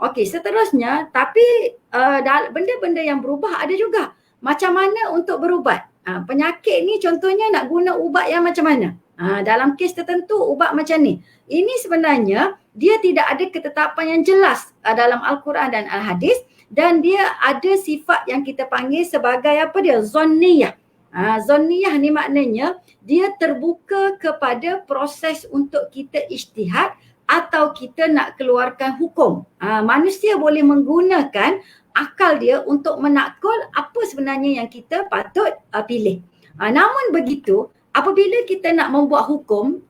Okey, seterusnya, tapi benda-benda yang berubah ada juga. Macam mana untuk berubat? Penyakit ni contohnya nak guna ubat yang macam mana? Dalam kes tertentu ubat macam ni. Ini sebenarnya dia tidak ada ketetapan yang jelas dalam Al-Quran dan Al-Hadis, dan dia ada sifat yang kita panggil sebagai apa dia? Zonniyah. Zonniyah ni maknanya dia terbuka kepada proses untuk kita ijtihad atau kita nak keluarkan hukum. Manusia boleh menggunakan akal dia untuk menakul apa sebenarnya yang kita patut pilih. Namun begitu, apabila kita nak membuat hukum,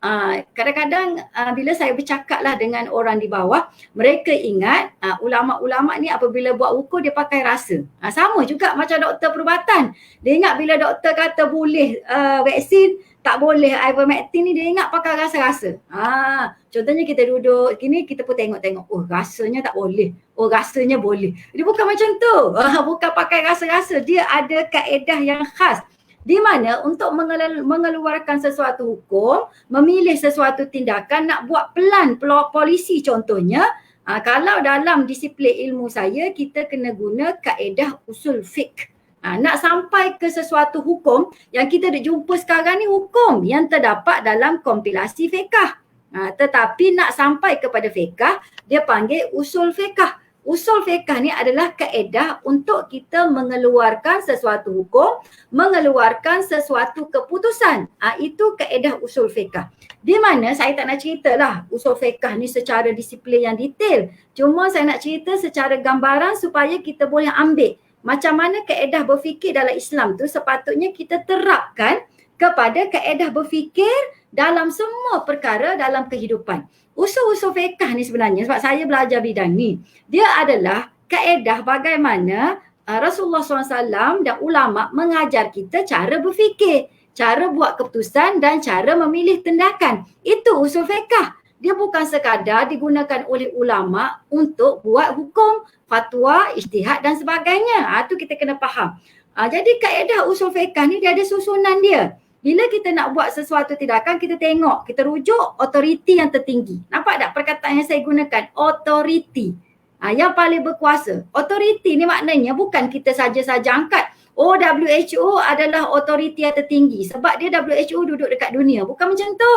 kadang-kadang bila saya bercakap lah dengan orang di bawah, mereka ingat ulama'-ulama' ni apabila buat hukum dia pakai rasa. Sama juga macam doktor perubatan. Dia ingat bila doktor kata boleh vaksin, tak boleh ivermectin ni, dia ingat pakai rasa-rasa. Contohnya kita duduk gini, kita pun tengok-tengok, oh rasanya tak boleh, oh rasanya boleh. Dia bukan macam tu, bukan pakai rasa-rasa. Dia ada kaedah yang khas, di mana untuk mengeluarkan sesuatu hukum, memilih sesuatu tindakan, nak buat pelan polisi contohnya, kalau dalam disiplin ilmu saya, kita kena guna kaedah usul fiqh. Nak sampai ke sesuatu hukum yang kita dah jumpa sekarang ni, hukum yang terdapat dalam kompilasi fiqh. Tetapi nak sampai kepada fiqh, dia panggil usul fiqh. Usul fiqh ni adalah kaedah untuk kita mengeluarkan sesuatu hukum, mengeluarkan sesuatu keputusan. Itu kaedah usul fiqh. Di mana saya tak nak ceritalah usul fiqh ni secara disiplin yang detail. Cuma saya nak cerita secara gambaran supaya kita boleh ambil macam mana kaedah berfikir dalam Islam tu sepatutnya kita terapkan kepada kaedah berfikir dalam semua perkara dalam kehidupan. Usul-usul fiqh ni sebenarnya, sebab saya belajar bidang ni, dia adalah kaedah bagaimana Rasulullah SAW dan ulama' mengajar kita cara berfikir, cara buat keputusan dan cara memilih tindakan. Itu usul fiqh. Dia bukan sekadar digunakan oleh ulama' untuk buat hukum, fatwa, ijtihad dan sebagainya. Itu kita kena faham. Jadi kaedah usul fiqh ni dia ada susunan dia. Bila kita nak buat sesuatu tindakan, kita tengok, kita rujuk otoriti yang tertinggi. Nampak tak perkataan yang saya gunakan? Otoriti. Yang paling berkuasa. Otoriti ni maknanya bukan kita saja-saja angkat, oh WHO adalah otoriti yang tertinggi sebab dia WHO duduk dekat dunia. Bukan macam tu.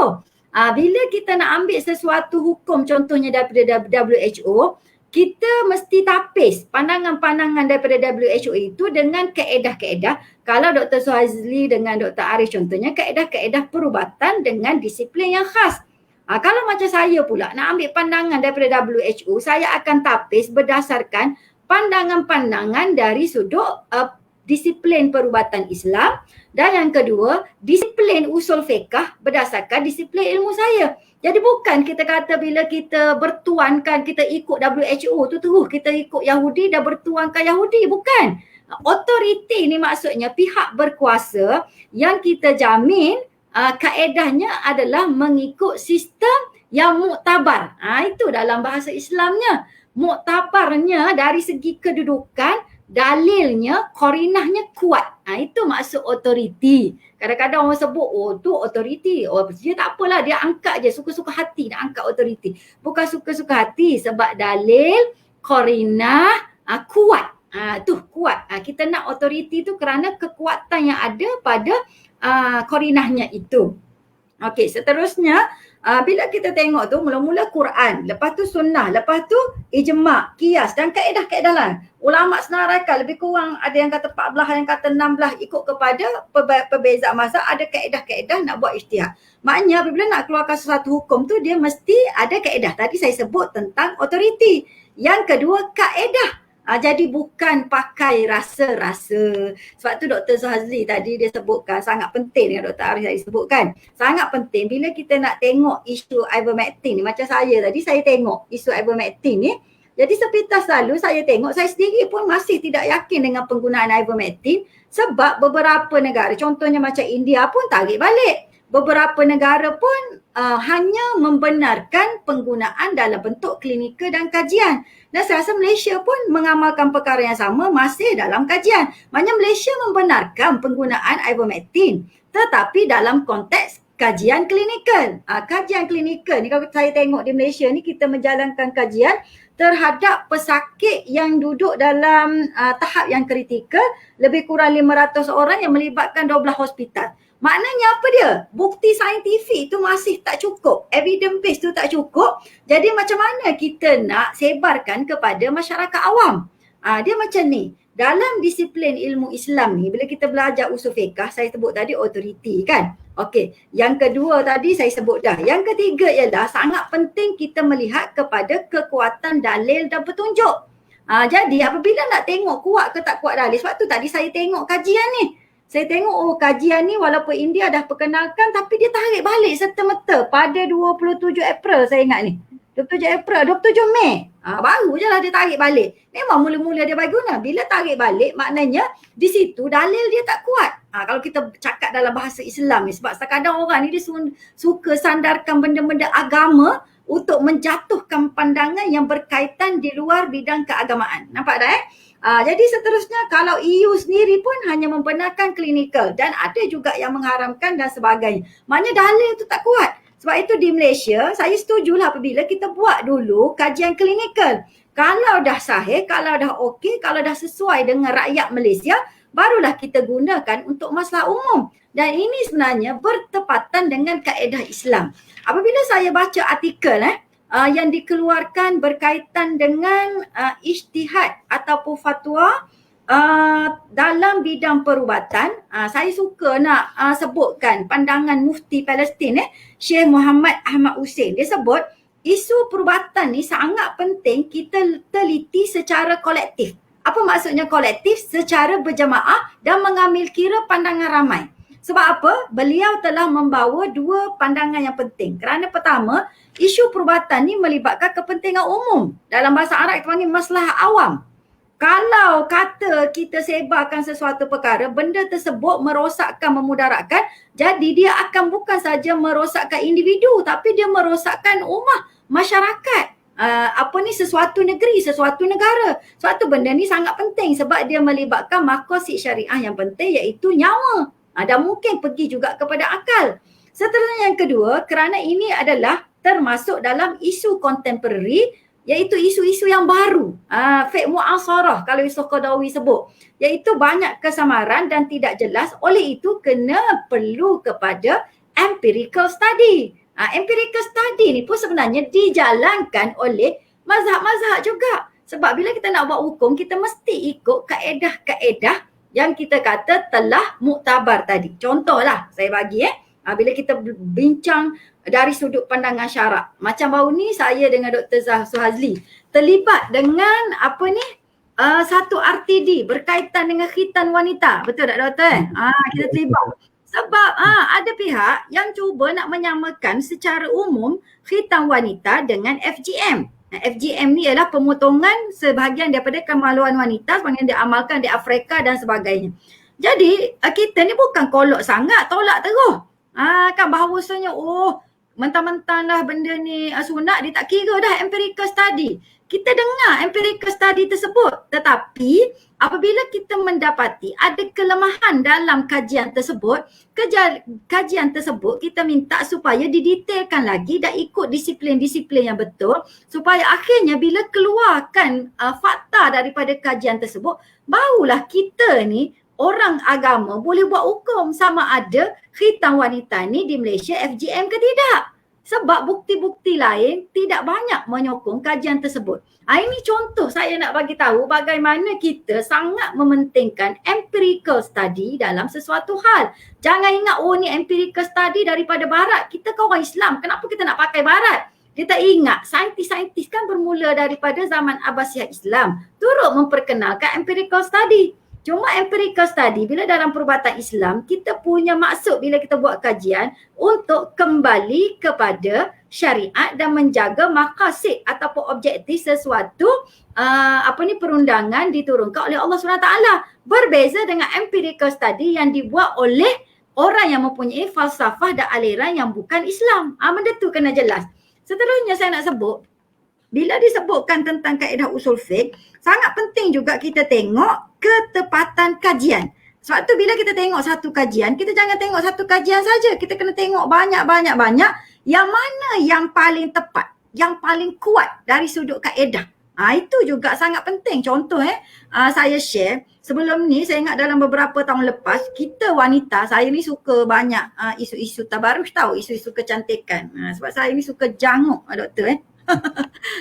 Bila kita nak ambil sesuatu hukum contohnya daripada WHO, kita mesti tapis pandangan-pandangan daripada WHO itu dengan kaedah-kaedah. Kalau Dr. Suhazli dengan Dr. Arif contohnya, kaedah-kaedah perubatan dengan disiplin yang khas. Kalau macam saya pula nak ambil pandangan daripada WHO, saya akan tapis berdasarkan pandangan-pandangan dari sudut disiplin perubatan Islam, dan yang kedua, disiplin usul fiqh berdasarkan disiplin ilmu saya. Jadi bukan kita kata bila kita bertuankan, kita ikut WHO tu terus kita ikut Yahudi dah bertuankan Yahudi. Bukan. Otoriti ni maksudnya pihak berkuasa yang kita jamin kaedahnya adalah mengikut sistem yang muktabar. Itu dalam bahasa Islamnya. Muktabarnya dari segi kedudukan, dalilnya, korinahnya kuat. Itu maksud otoriti. Kadang-kadang orang sebut, oh tu otoriti. Oh dia tak apalah, dia angkat je suka-suka hati nak angkat otoriti. Bukan suka-suka hati sebab dalil, korinah kuat. Tu kuat. Kita nak otoriti tu kerana kekuatan yang ada pada korinahnya itu. Okey, seterusnya Bila kita tengok tu mula-mula Quran, lepas tu sunnah, lepas tu ijma', qiyas dan kaedah-kaedah lain. Ulama' senaraikan lebih kurang ada yang kata 14, ada yang kata 16 ikut kepada perbezaan mazhab, ada kaedah-kaedah nak buat ijtihad. Maknanya apabila nak keluarkan sesuatu hukum tu dia mesti ada kaedah. Tadi saya sebut tentang authority. Yang kedua kaedah. Jadi bukan pakai rasa-rasa. Sebab tu Dr. Suhazli tadi dia sebutkan sangat penting yang Dr. Arif tadi sebutkan. Sangat penting bila kita nak tengok isu ivermectin ni. Macam saya tadi saya tengok isu ivermectin ni. Jadi sepintas lalu saya tengok, saya sendiri pun masih tidak yakin dengan penggunaan ivermectin sebab beberapa negara, contohnya macam India pun tarik balik. Beberapa negara pun hanya membenarkan penggunaan dalam bentuk klinikal dan kajian. Dan saya rasa Malaysia pun mengamalkan perkara yang sama masih dalam kajian. Maknanya Malaysia membenarkan penggunaan ivermectin tetapi dalam konteks kajian klinikal. Kajian klinikal ni kalau saya tengok di Malaysia ni kita menjalankan kajian terhadap pesakit yang duduk dalam tahap yang kritikal, lebih kurang 500 orang yang melibatkan 12 hospital. Maknanya apa dia? Bukti saintifik tu masih tak cukup. Evidence base tu tak cukup. Jadi macam mana kita nak sebarkan kepada masyarakat awam? Dia macam ni. Dalam disiplin ilmu Islam ni, bila kita belajar usul fiqh, saya sebut tadi authority kan? Okey. Yang kedua tadi saya sebut dah. Yang ketiga ialah sangat penting kita melihat kepada kekuatan dalil dan petunjuk. Jadi apabila nak tengok kuat ke tak kuat dalil, sebab tu tadi saya tengok kajian ni. Saya tengok kajian ni walaupun India dah perkenalkan tapi dia tarik balik serta-merta pada 27 April saya ingat ni. 27 Mei. Baru je lah dia tarik balik. Memang mula-mula dia bagi guna. Bila tarik balik maknanya di situ dalil dia tak kuat. Kalau kita cakap dalam bahasa Islam ni, sebab kadang orang ni dia suka sandarkan benda-benda agama untuk menjatuhkan pandangan yang berkaitan di luar bidang keagamaan. Nampak tak jadi seterusnya kalau EU sendiri pun hanya membenarkan klinikal dan ada juga yang mengharamkan dan sebagainya. Maknanya dalil tu tak kuat. Sebab itu di Malaysia saya setujulah apabila kita buat dulu kajian klinikal. Kalau dah sahih, kalau dah okey, kalau dah sesuai dengan rakyat Malaysia, barulah kita gunakan untuk masalah umum. Dan ini sebenarnya bertepatan dengan kaedah Islam. Apabila saya baca artikel yang dikeluarkan berkaitan dengan ijtihad ataupun fatwa dalam bidang perubatan, saya suka nak sebutkan pandangan Mufti Palestin Syekh Muhammad Ahmad Hussein. Dia sebut isu perubatan ni sangat penting kita teliti secara kolektif. Apa maksudnya kolektif? Secara berjamaah dan mengambil kira pandangan ramai. Sebab apa? Beliau telah membawa dua pandangan yang penting. Kerana pertama, isu perubatan ni melibatkan kepentingan umum. Dalam bahasa Arab kita panggil masalah awam. Kalau kata kita sebarkan sesuatu perkara, benda tersebut merosakkan, memudaratkan, jadi dia akan bukan saja merosakkan individu tapi dia merosakkan ummah, masyarakat. Sesuatu negeri, sesuatu negara. Suatu benda ni sangat penting sebab dia melibatkan maqasid syariah yang penting iaitu nyawa. Dan mungkin pergi juga kepada akal. Seterusnya yang kedua, kerana ini adalah termasuk dalam isu contemporary iaitu isu-isu yang baru. Fiqh mu'asarah kalau Yusuf Qaradawi sebut. Iaitu banyak kesamaran dan tidak jelas. Oleh itu kena perlu kepada empirical study. Empirical study ni pun sebenarnya dijalankan oleh mazhab-mazhab juga. Sebab bila kita nak buat hukum, kita mesti ikut kaedah-kaedah yang kita kata telah muktabar tadi. Contohlah saya bagi bila kita bincang dari sudut pandangan syarak. Macam baru ni saya dengan Dr. Suhazli terlibat dengan satu RTD berkaitan dengan khitan wanita. Betul tak doktor? Kita terlibat. Sebab ada pihak yang cuba nak menyamakan secara umum khitan wanita dengan FGM. FGM ni ialah pemotongan sebahagian daripada kemaluan wanita sebahagian diamalkan di Afrika dan sebagainya. Jadi kita ni bukan kolok sangat, tolak terus. Kan bahawasanya mentang-mentang dah benda ni sunat, dia tak kira dah empirical study. Kita dengar empirical study tersebut, tetapi apabila kita mendapati ada kelemahan dalam kajian tersebut, kajian tersebut kita minta supaya didetailkan lagi dan ikut disiplin-disiplin yang betul supaya akhirnya bila keluarkan fakta daripada kajian tersebut, barulah kita ni orang agama boleh buat hukum sama ada khitan wanita ni di Malaysia FGM ke tidak. sebab bukti-bukti lain tidak banyak menyokong kajian tersebut. Ini contoh saya nak bagi tahu bagaimana kita sangat mementingkan empirical study dalam sesuatu hal. Jangan ingat ni empirical study daripada barat. Kita kan orang Islam, kenapa kita nak pakai barat? Kita ingat saintis-saintis kan bermula daripada zaman Abbasiyah Islam turut memperkenalkan empirical study. Cuma empirical study bila dalam perubatan Islam kita punya maksud bila kita buat kajian untuk kembali kepada syariat dan menjaga maqasid ataupun objektif sesuatu perundangan diturunkan oleh Allah SWT. Berbeza dengan empirical study yang dibuat oleh orang yang mempunyai falsafah dan aliran yang bukan Islam. Benda tu kena jelas. Seterusnya saya nak sebut, bila disebutkan tentang kaedah usul fiqh, sangat penting juga kita tengok ketepatan kajian. Sebab tu bila kita tengok satu kajian, kita jangan tengok satu kajian saja. Kita kena tengok banyak-banyak yang mana yang paling tepat, yang paling kuat dari sudut kaedah. Itu juga sangat penting. Contoh saya share, sebelum ni saya ingat dalam beberapa tahun lepas, kita wanita, saya ni suka banyak isu-isu tabarruj tahu, isu-isu kecantikan. Sebab saya ni suka janguk doktor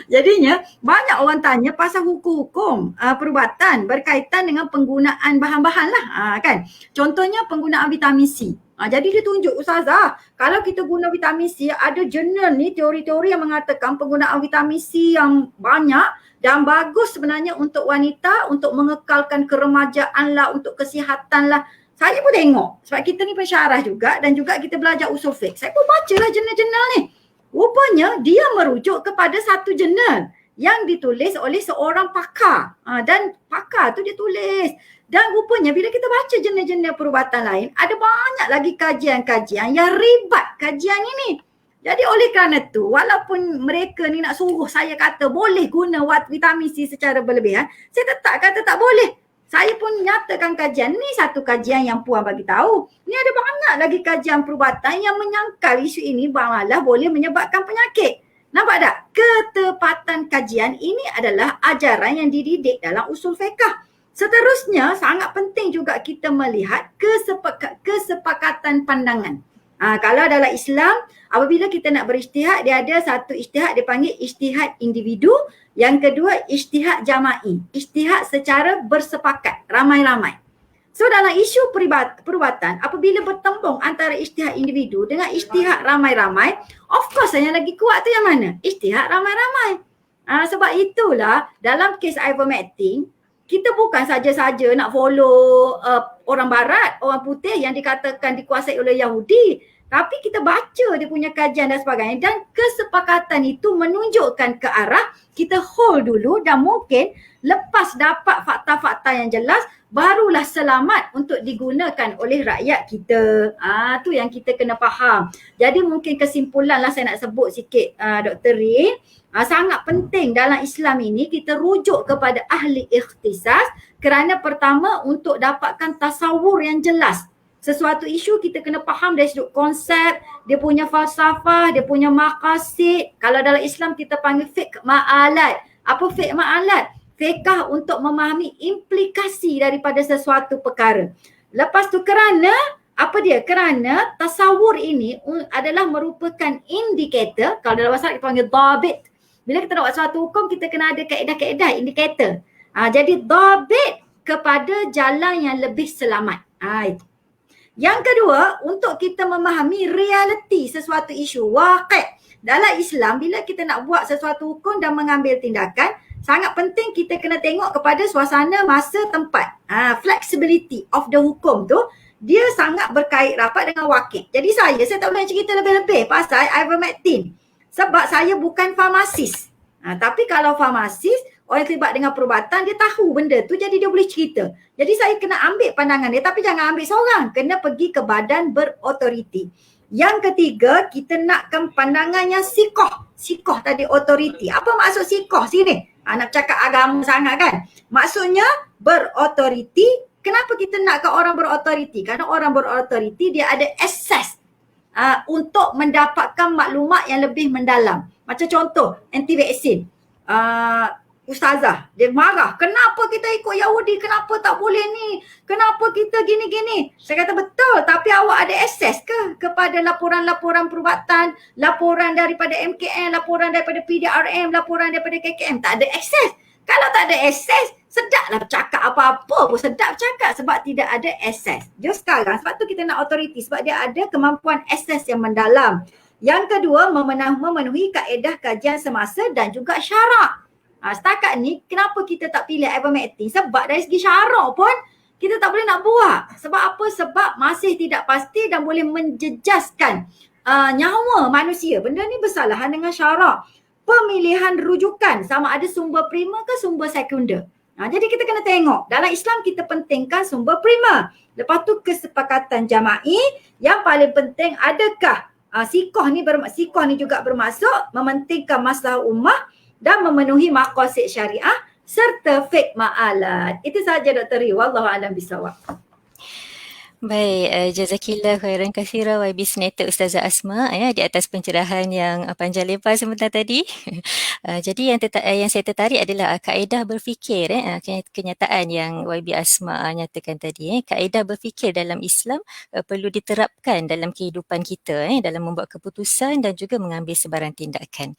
Jadinya banyak orang tanya pasal hukum-hukum perubatan berkaitan dengan penggunaan bahan-bahan lah kan. Contohnya penggunaan vitamin C. Jadi dia tunjuk ustazah, kalau kita guna vitamin C, ada jurnal ni teori-teori yang mengatakan penggunaan vitamin C yang banyak dan bagus sebenarnya untuk wanita, untuk mengekalkan keremajaan lah, untuk kesihatan lah. Saya pun tengok sebab kita ni pensyarah juga dan juga kita belajar usul fiqh. Saya pun bacalah jurnal-jurnal ni. Rupanya dia merujuk kepada satu jurnal yang ditulis oleh seorang pakar. Dan pakar tu dia tulis. Dan rupanya bila kita baca jurnal-jurnal perubatan lain, ada banyak lagi kajian-kajian yang ribat kajian ini. Jadi oleh kerana tu, walaupun mereka ni nak suruh saya kata boleh guna vitamin C secara berlebihan, saya tetap kata tak boleh. Saya pun nyatakan kajian ni satu kajian yang Puan bagi tahu. Ni ada banyak lagi kajian perubatan yang menyangkal isu ini malah boleh menyebabkan penyakit. Nampak tak? Ketepatan kajian ini adalah ajaran yang dididik dalam usul fiqh. Seterusnya sangat penting juga kita melihat kesepakatan pandangan. Kalau dalam Islam, apabila kita nak berijtihad, dia ada satu ijtihad dipanggil ijtihad individu. Yang kedua, ijtihad jama'i. Ijtihad secara bersepakat, ramai-ramai. So dalam isu perubatan, apabila bertembung antara ijtihad individu dengan ijtihad ramai-ramai, of course yang lagi kuat tu yang mana? Ijtihad ramai-ramai. Sebab itulah dalam kes ivermectin, kita bukan saja-saja nak follow orang barat, orang putih yang dikatakan dikuasai oleh Yahudi. Tapi kita baca dia punya kajian dan sebagainya dan kesepakatan itu menunjukkan ke arah kita hold dulu dan mungkin lepas dapat fakta-fakta yang jelas barulah selamat untuk digunakan oleh rakyat kita. Tu yang kita kena faham. Jadi mungkin kesimpulan lah saya nak sebut sikit Dr. Rin. Sangat penting dalam Islam ini kita rujuk kepada ahli ikhtisas kerana pertama untuk dapatkan tasawur yang jelas. Sesuatu isu kita kena faham dari sudut konsep, dia punya falsafah, dia punya maqasid. Kalau dalam Islam kita panggil fiqh ma'alat. Apa fiqh ma'alat? Fiqh untuk memahami implikasi daripada sesuatu perkara. Lepas tu kerana tasawur ini adalah merupakan indikator. Kalau dalam bahasa kita panggil dhabit. Bila kita nak buat suatu hukum, kita kena ada kaedah-kaedah indikator. Jadi dhabit kepada jalan yang lebih selamat. Itu. Yang kedua, untuk kita memahami realiti sesuatu isu, waqi'. Dalam Islam, bila kita nak buat sesuatu hukum dan mengambil tindakan, sangat penting kita kena tengok kepada suasana, masa, tempat. Flexibility of the hukum tu, dia sangat berkait rapat dengan waqi'. Jadi saya tak boleh cerita lebih-lebih pasal ivermectin. Sebab saya bukan farmasis. Tapi kalau farmasis, orang yang terlibat dengan perubatan, dia tahu benda tu jadi dia boleh cerita. Jadi saya kena ambil pandangan dia tapi jangan ambil seorang. Kena pergi ke badan berautoriti. Yang ketiga, kita nakkan pandangan yang sikoh. Sikoh tadi autoriti. Apa maksud sikoh sini? Nak cakap agama sangat kan? Maksudnya berautoriti. Kenapa kita nakkan orang berautoriti? Kerana orang berautoriti dia ada akses untuk mendapatkan maklumat yang lebih mendalam. Macam contoh, anti vaksin. Ustazah, dia marah. Kenapa kita ikut Yahudi? Kenapa tak boleh ni? Kenapa kita gini-gini? Saya kata betul, tapi awak ada akses ke? kepada laporan-laporan perubatan, laporan daripada MKN, laporan daripada PDRM, laporan daripada KKM. Tak ada akses. Kalau tak ada akses, sedaplah bercakap apa-apa pun sedap bercakap sebab tidak ada akses. Jom sekarang, sebab tu kita nak authority sebab dia ada kemampuan akses yang mendalam. Yang kedua, memenuhi kaedah kajian semasa dan juga syarak. Setakat ni, kenapa kita tak pilih ivermectin? Sebab dari segi syarak pun, kita tak boleh nak buat. Sebab apa? Sebab masih tidak pasti dan boleh menjejaskan nyawa manusia. Benda ni bersalahan dengan syarak. Pemilihan rujukan sama ada sumber primer ke sumber sekunder. Jadi kita kena tengok. Dalam Islam kita pentingkan sumber primer. Lepas tu kesepakatan jama'i. Yang paling penting adakah sikoh ni juga bermaksud mementingkan masalah ummah dan memenuhi maqasid syariah serta fiqh ma'alat. Itu sahaja Dr. Ri. Wallahu a'lam bisawab. Baik, jazakillah khairan katsira YB Senator Ustazah Asma di atas pencerahan yang panjang lebar sebentar tadi. Jadi yang saya tertarik adalah kaedah berfikir, kenyataan yang YB Asma nyatakan tadi. Kaedah berfikir dalam Islam perlu diterapkan dalam kehidupan kita, dalam membuat keputusan dan juga mengambil sebarang tindakan.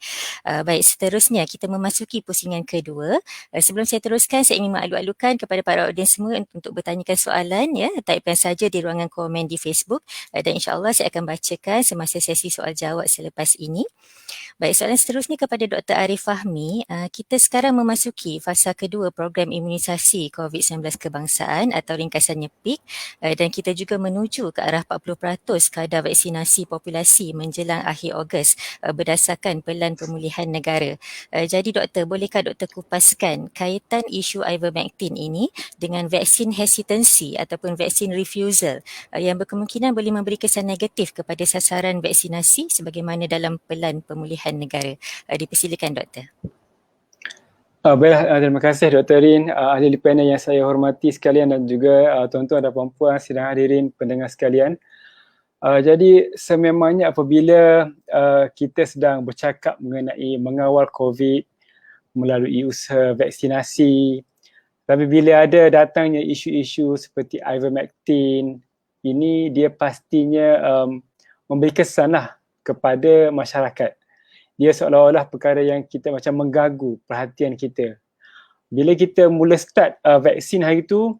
Baik, seterusnya kita memasuki pusingan kedua. Sebelum saya teruskan, saya ingin mengalu-alukan kepada para audiens semua untuk bertanyakan soalan, typekan saja di ruangan komen di Facebook dan insya-Allah saya akan bacakan semasa sesi soal jawab selepas ini. Baik, soalan seterusnya kepada Dr. Arif Fahmi. Kita sekarang memasuki fasa kedua program imunisasi COVID-19 kebangsaan atau ringkasannya PIK dan kita juga menuju ke arah 40% kadar vaksinasi populasi menjelang akhir Ogos berdasarkan pelan pemulihan negara. Jadi doktor, bolehkah doktor kupaskan kaitan isu ivermectin ini dengan vaksin hesitancy ataupun vaksin refusal yang berkemungkinan boleh memberi kesan negatif kepada sasaran vaksinasi sebagaimana dalam pelan pemulihan negara. Dipersilakan doktor. Baiklah, terima kasih Dr. Rin, ahli panel yang saya hormati sekalian dan juga tuan-tuan dan puan-puan sidang hadirin pendengar sekalian. Jadi sememangnya apabila kita sedang bercakap mengenai mengawal COVID melalui usaha vaksinasi, tapi bila ada datangnya isu-isu seperti ivermectin, ini dia pastinya memberi kesanlah kepada masyarakat. Dia seolah-olah perkara yang kita macam mengganggu perhatian kita. Bila kita mula start vaksin hari tu,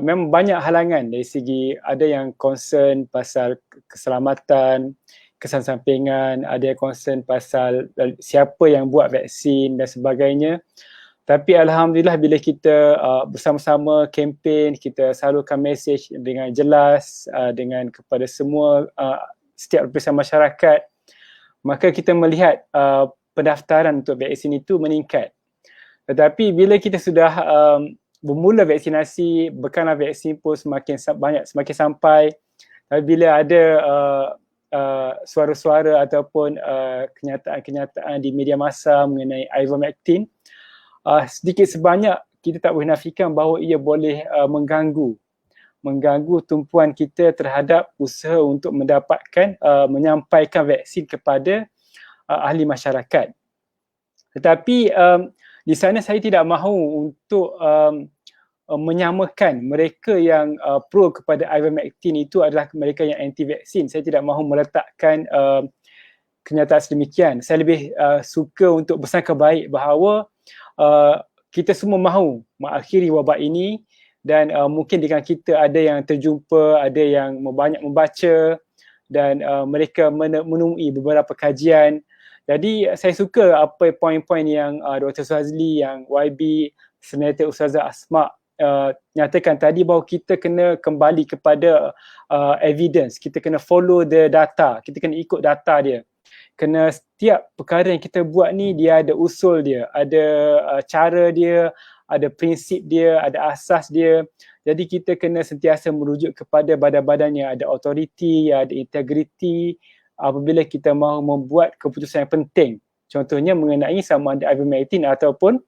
memang banyak halangan dari segi ada yang concern pasal keselamatan, kesan sampingan, ada yang concern pasal siapa yang buat vaksin dan sebagainya. Tapi alhamdulillah bila kita bersama-sama kempen, kita salurkan mesej dengan jelas dengan kepada semua setiap lapisan masyarakat, maka kita melihat pendaftaran untuk vaksin itu meningkat. Tetapi bila kita sudah bermula vaksinasi, bekalan vaksin pun semakin banyak, semakin sampai. Tapi bila ada suara-suara ataupun kenyataan-kenyataan di media massa mengenai ivermectin, sedikit sebanyak kita tak boleh nafikan bahawa ia boleh mengganggu tumpuan kita terhadap usaha untuk mendapatkan menyampaikan vaksin kepada ahli masyarakat. Tetapi di sana saya tidak mahu untuk menyamakan mereka yang pro kepada ivermectin itu adalah mereka yang anti vaksin. Saya tidak mahu meletakkan kenyataan sedemikian. Saya lebih suka untuk bersangka baik bahawa kita semua mahu mengakhiri wabak ini. Dan mungkin dengan kita ada yang terjumpa, ada yang banyak membaca dan mereka menemui beberapa kajian. Jadi saya suka apa poin-poin yang Dr. Suhazli, yang YB, Senator Ustazah Asma nyatakan tadi bahawa kita kena kembali kepada evidence, kita kena follow the data, kita kena ikut data dia. Kena setiap perkara yang kita buat ni dia ada usul dia, ada cara dia, ada prinsip dia, ada asas dia. Jadi kita kena sentiasa merujuk kepada badan-badan yang ada authority, yang ada integriti apabila kita mahu membuat keputusan yang penting. Contohnya mengenai sama ada ivermectin ataupun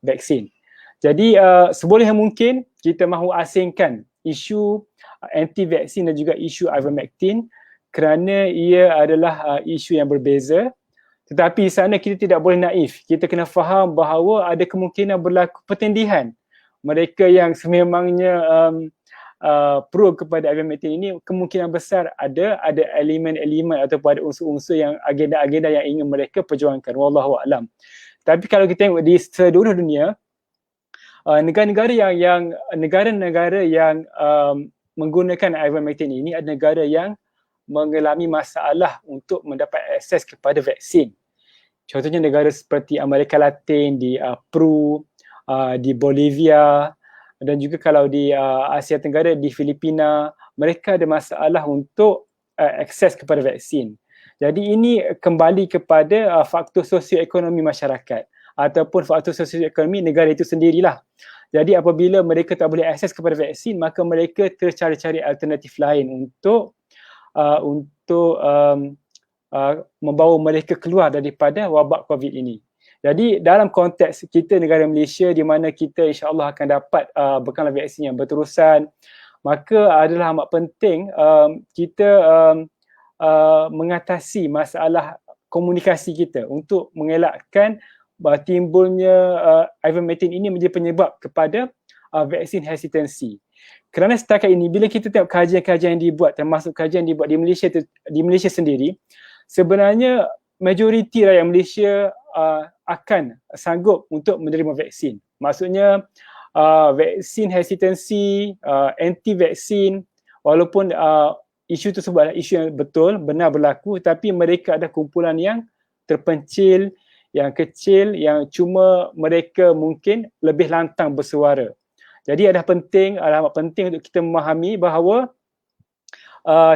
vaksin. Jadi seboleh yang mungkin kita mahu asingkan isu anti-vaksin dan juga isu ivermectin kerana ia adalah isu yang berbeza. Tetapi di sana kita tidak boleh naif. Kita kena faham bahawa ada kemungkinan berlaku pertindihan. Mereka yang sememangnya pro kepada ivermectin ini, kemungkinan besar ada elemen-elemen ataupun ada unsur-unsur yang agenda-agenda yang ingin mereka perjuangkan. Wallahu a'lam. Tapi kalau kita tengok di seluruh dunia, negara-negara yang menggunakan ivermectin ini adalah negara yang mengalami masalah untuk mendapat akses kepada vaksin. Contohnya negara seperti Amerika Latin, di Peru, di Bolivia, dan juga kalau di Asia Tenggara, di Filipina, mereka ada masalah untuk akses kepada vaksin. Jadi ini kembali kepada faktor sosioekonomi masyarakat ataupun faktor sosioekonomi negara itu sendirilah. Jadi apabila mereka tak boleh akses kepada vaksin, maka mereka tercari-cari alternatif lain untuk membawa mereka keluar daripada wabak COVID ini. Jadi dalam konteks kita negara Malaysia di mana kita insya-Allah akan dapat bekalan vaksin yang berterusan, maka adalah amat penting kita mengatasi masalah komunikasi kita untuk mengelakkan timbulnya ivermectin ini menjadi penyebab kepada vaksin hesitancy. Kerana setakat ini bila kita tengok kajian-kajian yang dibuat, termasuk kajian yang dibuat di Malaysia sendiri, sebenarnya majoriti rakyat Malaysia akan sanggup untuk menerima vaksin. Maksudnya vaksin hesitancy, anti-vaksin, walaupun isu tersebut adalah isu yang betul, benar berlaku, tapi mereka ada kumpulan yang terpencil, yang kecil, yang cuma mereka mungkin lebih lantang bersuara. Jadi amat penting untuk kita memahami bahawa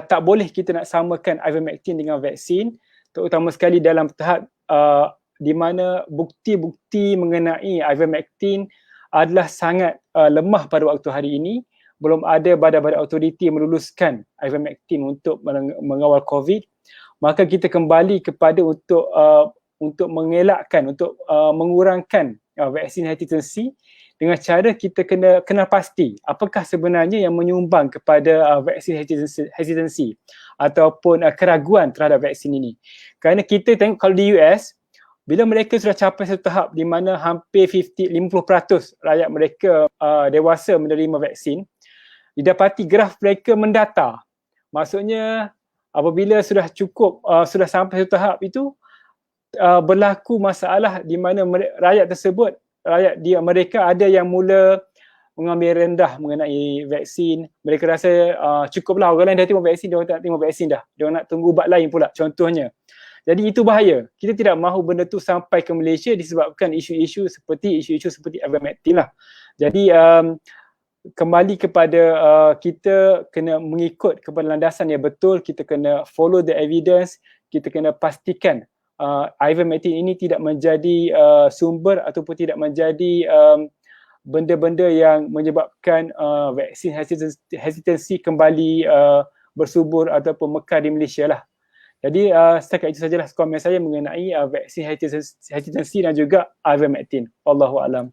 tak boleh kita nak samakan ivermectin dengan vaksin, terutama sekali dalam tahap di mana bukti-bukti mengenai ivermectin adalah sangat lemah pada waktu hari ini. Belum ada badan-badan autoriti meluluskan ivermectin untuk mengawal COVID. Maka kita kembali kepada untuk mengelakkan, untuk mengurangkan vaksin hesitancy dengan cara kita kena pasti apakah sebenarnya yang menyumbang kepada vaksin hesitancy ataupun keraguan terhadap vaksin ini. Kerana kita tengok kalau di US, bila mereka sudah capai satu tahap di mana hampir 50% rakyat mereka dewasa menerima vaksin, didapati graf mereka mendatar. Maksudnya apabila sudah cukup, sudah sampai satu tahap itu, berlaku masalah di mana rakyat tersebut, mereka ada yang mula mengambil rendah mengenai vaksin. Mereka rasa cukuplah, orang lain dah tengok vaksin, dia orang tak tengok vaksin dah. Dia orang nak tunggu ubat lain pula contohnya. Jadi itu bahaya. Kita tidak mahu benda tu sampai ke Malaysia disebabkan isu-isu seperti ivermectin lah. Jadi kembali kepada kita kena mengikut kepada landasan yang betul, kita kena follow the evidence, kita kena pastikan ivermectin ini tidak menjadi sumber ataupun tidak menjadi benda-benda yang menyebabkan vaksin hesitancy kembali bersubur ataupun mekar di Malaysia lah. Jadi setakat itu sajalah komen saya mengenai vaksin hesitancy dan juga ivermectin. Wallahu a'lam.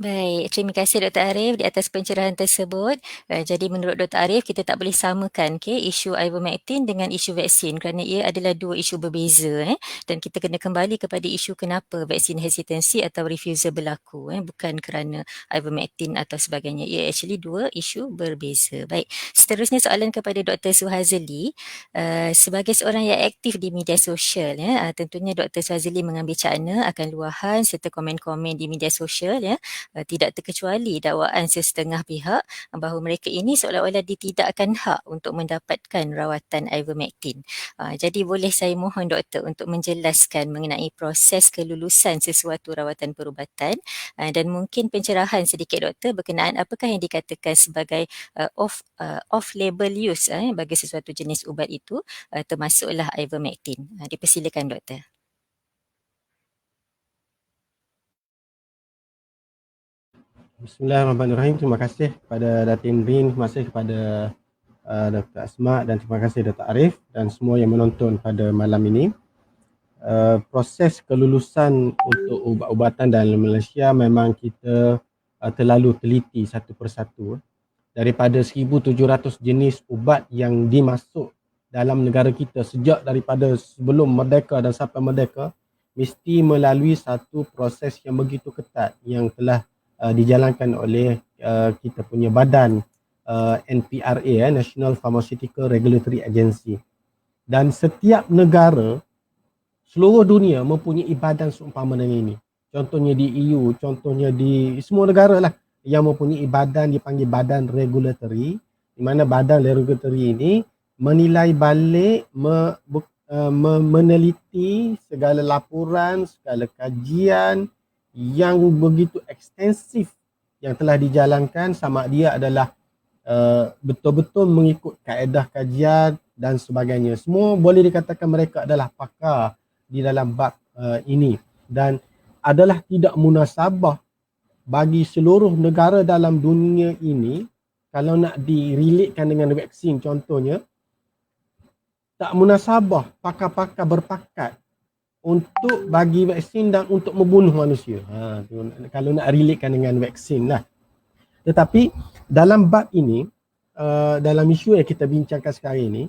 Baik, terima kasih Dr. Arif di atas pencerahan tersebut. Jadi menurut Dr. Arif, kita tak boleh samakan isu ivermectin dengan isu vaksin kerana ia adalah dua isu berbeza. Dan kita kena kembali kepada isu kenapa vaksin hesitancy atau refusal berlaku. Bukan kerana ivermectin atau sebagainya. Ia actually dua isu berbeza. Baik, seterusnya soalan kepada Dr. Suhazli. Sebagai seorang yang aktif di media sosial, tentunya Dr. Suhazli mengambil cakna akan luahan serta komen-komen di media sosial, tidak terkecuali dakwaan sesetengah pihak bahawa mereka ini seolah-olah ditidakkan hak untuk mendapatkan rawatan ivermectin. Jadi boleh saya mohon doktor untuk menjelaskan mengenai proses kelulusan sesuatu rawatan perubatan dan mungkin pencerahan sedikit doktor berkenaan apakah yang dikatakan sebagai off-label use bagi sesuatu jenis ubat itu, termasuklah ivermectin. Dipersilakan doktor. Bismillahirrahmanirrahim. Terima kasih kepada Datin Rin, terima kasih kepada Dr. Asma dan terima kasih Dr. Arif dan semua yang menonton pada malam ini. Proses kelulusan untuk ubat-ubatan dalam Malaysia memang kita terlalu teliti satu persatu. Daripada 1,700 jenis ubat yang dimasuk dalam negara kita sejak daripada sebelum merdeka dan sampai merdeka, mesti melalui satu proses yang begitu ketat yang telah dijalankan oleh kita punya badan NPRA, National Pharmaceutical Regulatory Agency. Dan setiap negara seluruh dunia mempunyai badan seumpama dengan ini. Contohnya di EU, contohnya di semua negara lah yang mempunyai badan dipanggil badan regulatory, di mana badan regulatory ini menilai balik, meneliti segala laporan, segala kajian yang begitu ekstensif yang telah dijalankan, sama dia adalah betul-betul mengikut kaedah kajian dan sebagainya. Semua boleh dikatakan mereka adalah pakar di dalam bab ini, dan adalah tidak munasabah bagi seluruh negara dalam dunia ini kalau nak direlatekan dengan vaksin contohnya, tak munasabah pakar-pakar berpakat untuk bagi vaksin dan untuk membunuh manusia. Kalau nak relatekan dengan vaksin lah. Tetapi dalam bab ini, dalam isu yang kita bincangkan sekarang ini,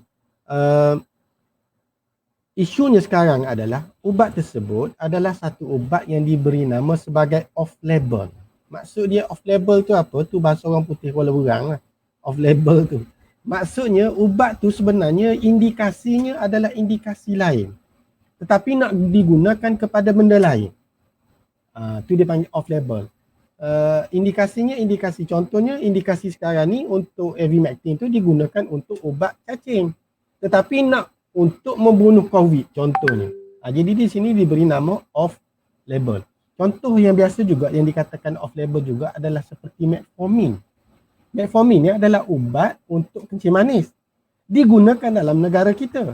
isunya sekarang adalah ubat tersebut adalah satu ubat yang diberi nama sebagai off-label. Maksud dia off-label tu apa? Tu bahasa orang putih Kuala Berang lah. Off-label tu. Maksudnya ubat tu sebenarnya indikasinya adalah indikasi lain. Tetapi nak digunakan kepada benda lain. Tu dia panggil off-label. Indikasinya indikasi. Contohnya indikasi sekarang ni untuk Ivermectin tu digunakan untuk ubat cacing. Tetapi nak untuk membunuh COVID contohnya. Jadi di sini diberi nama off-label. Contoh yang biasa juga yang dikatakan off-label juga adalah seperti metformin. Metformin ni adalah ubat untuk kencing manis. Digunakan dalam negara kita.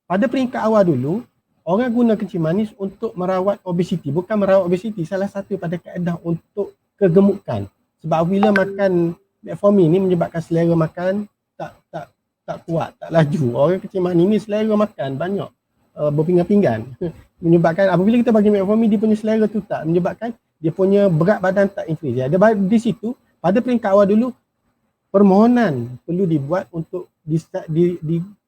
Pada peringkat awal dulu, orang guna kencing manis untuk merawat obesiti. Bukan merawat obesiti, salah satu pada kaedah untuk kegemukan. Sebab bila makan metformin ni menyebabkan selera makan tak kuat, tak laju. Orang kencing manis ni selera makan banyak berpinggan-pinggan. Menyebabkan apabila kita bagi metformin, dia punya selera tu tak, menyebabkan dia punya berat badan tak increase. Ada di situ, pada peringkat awal dulu, permohonan perlu dibuat untuk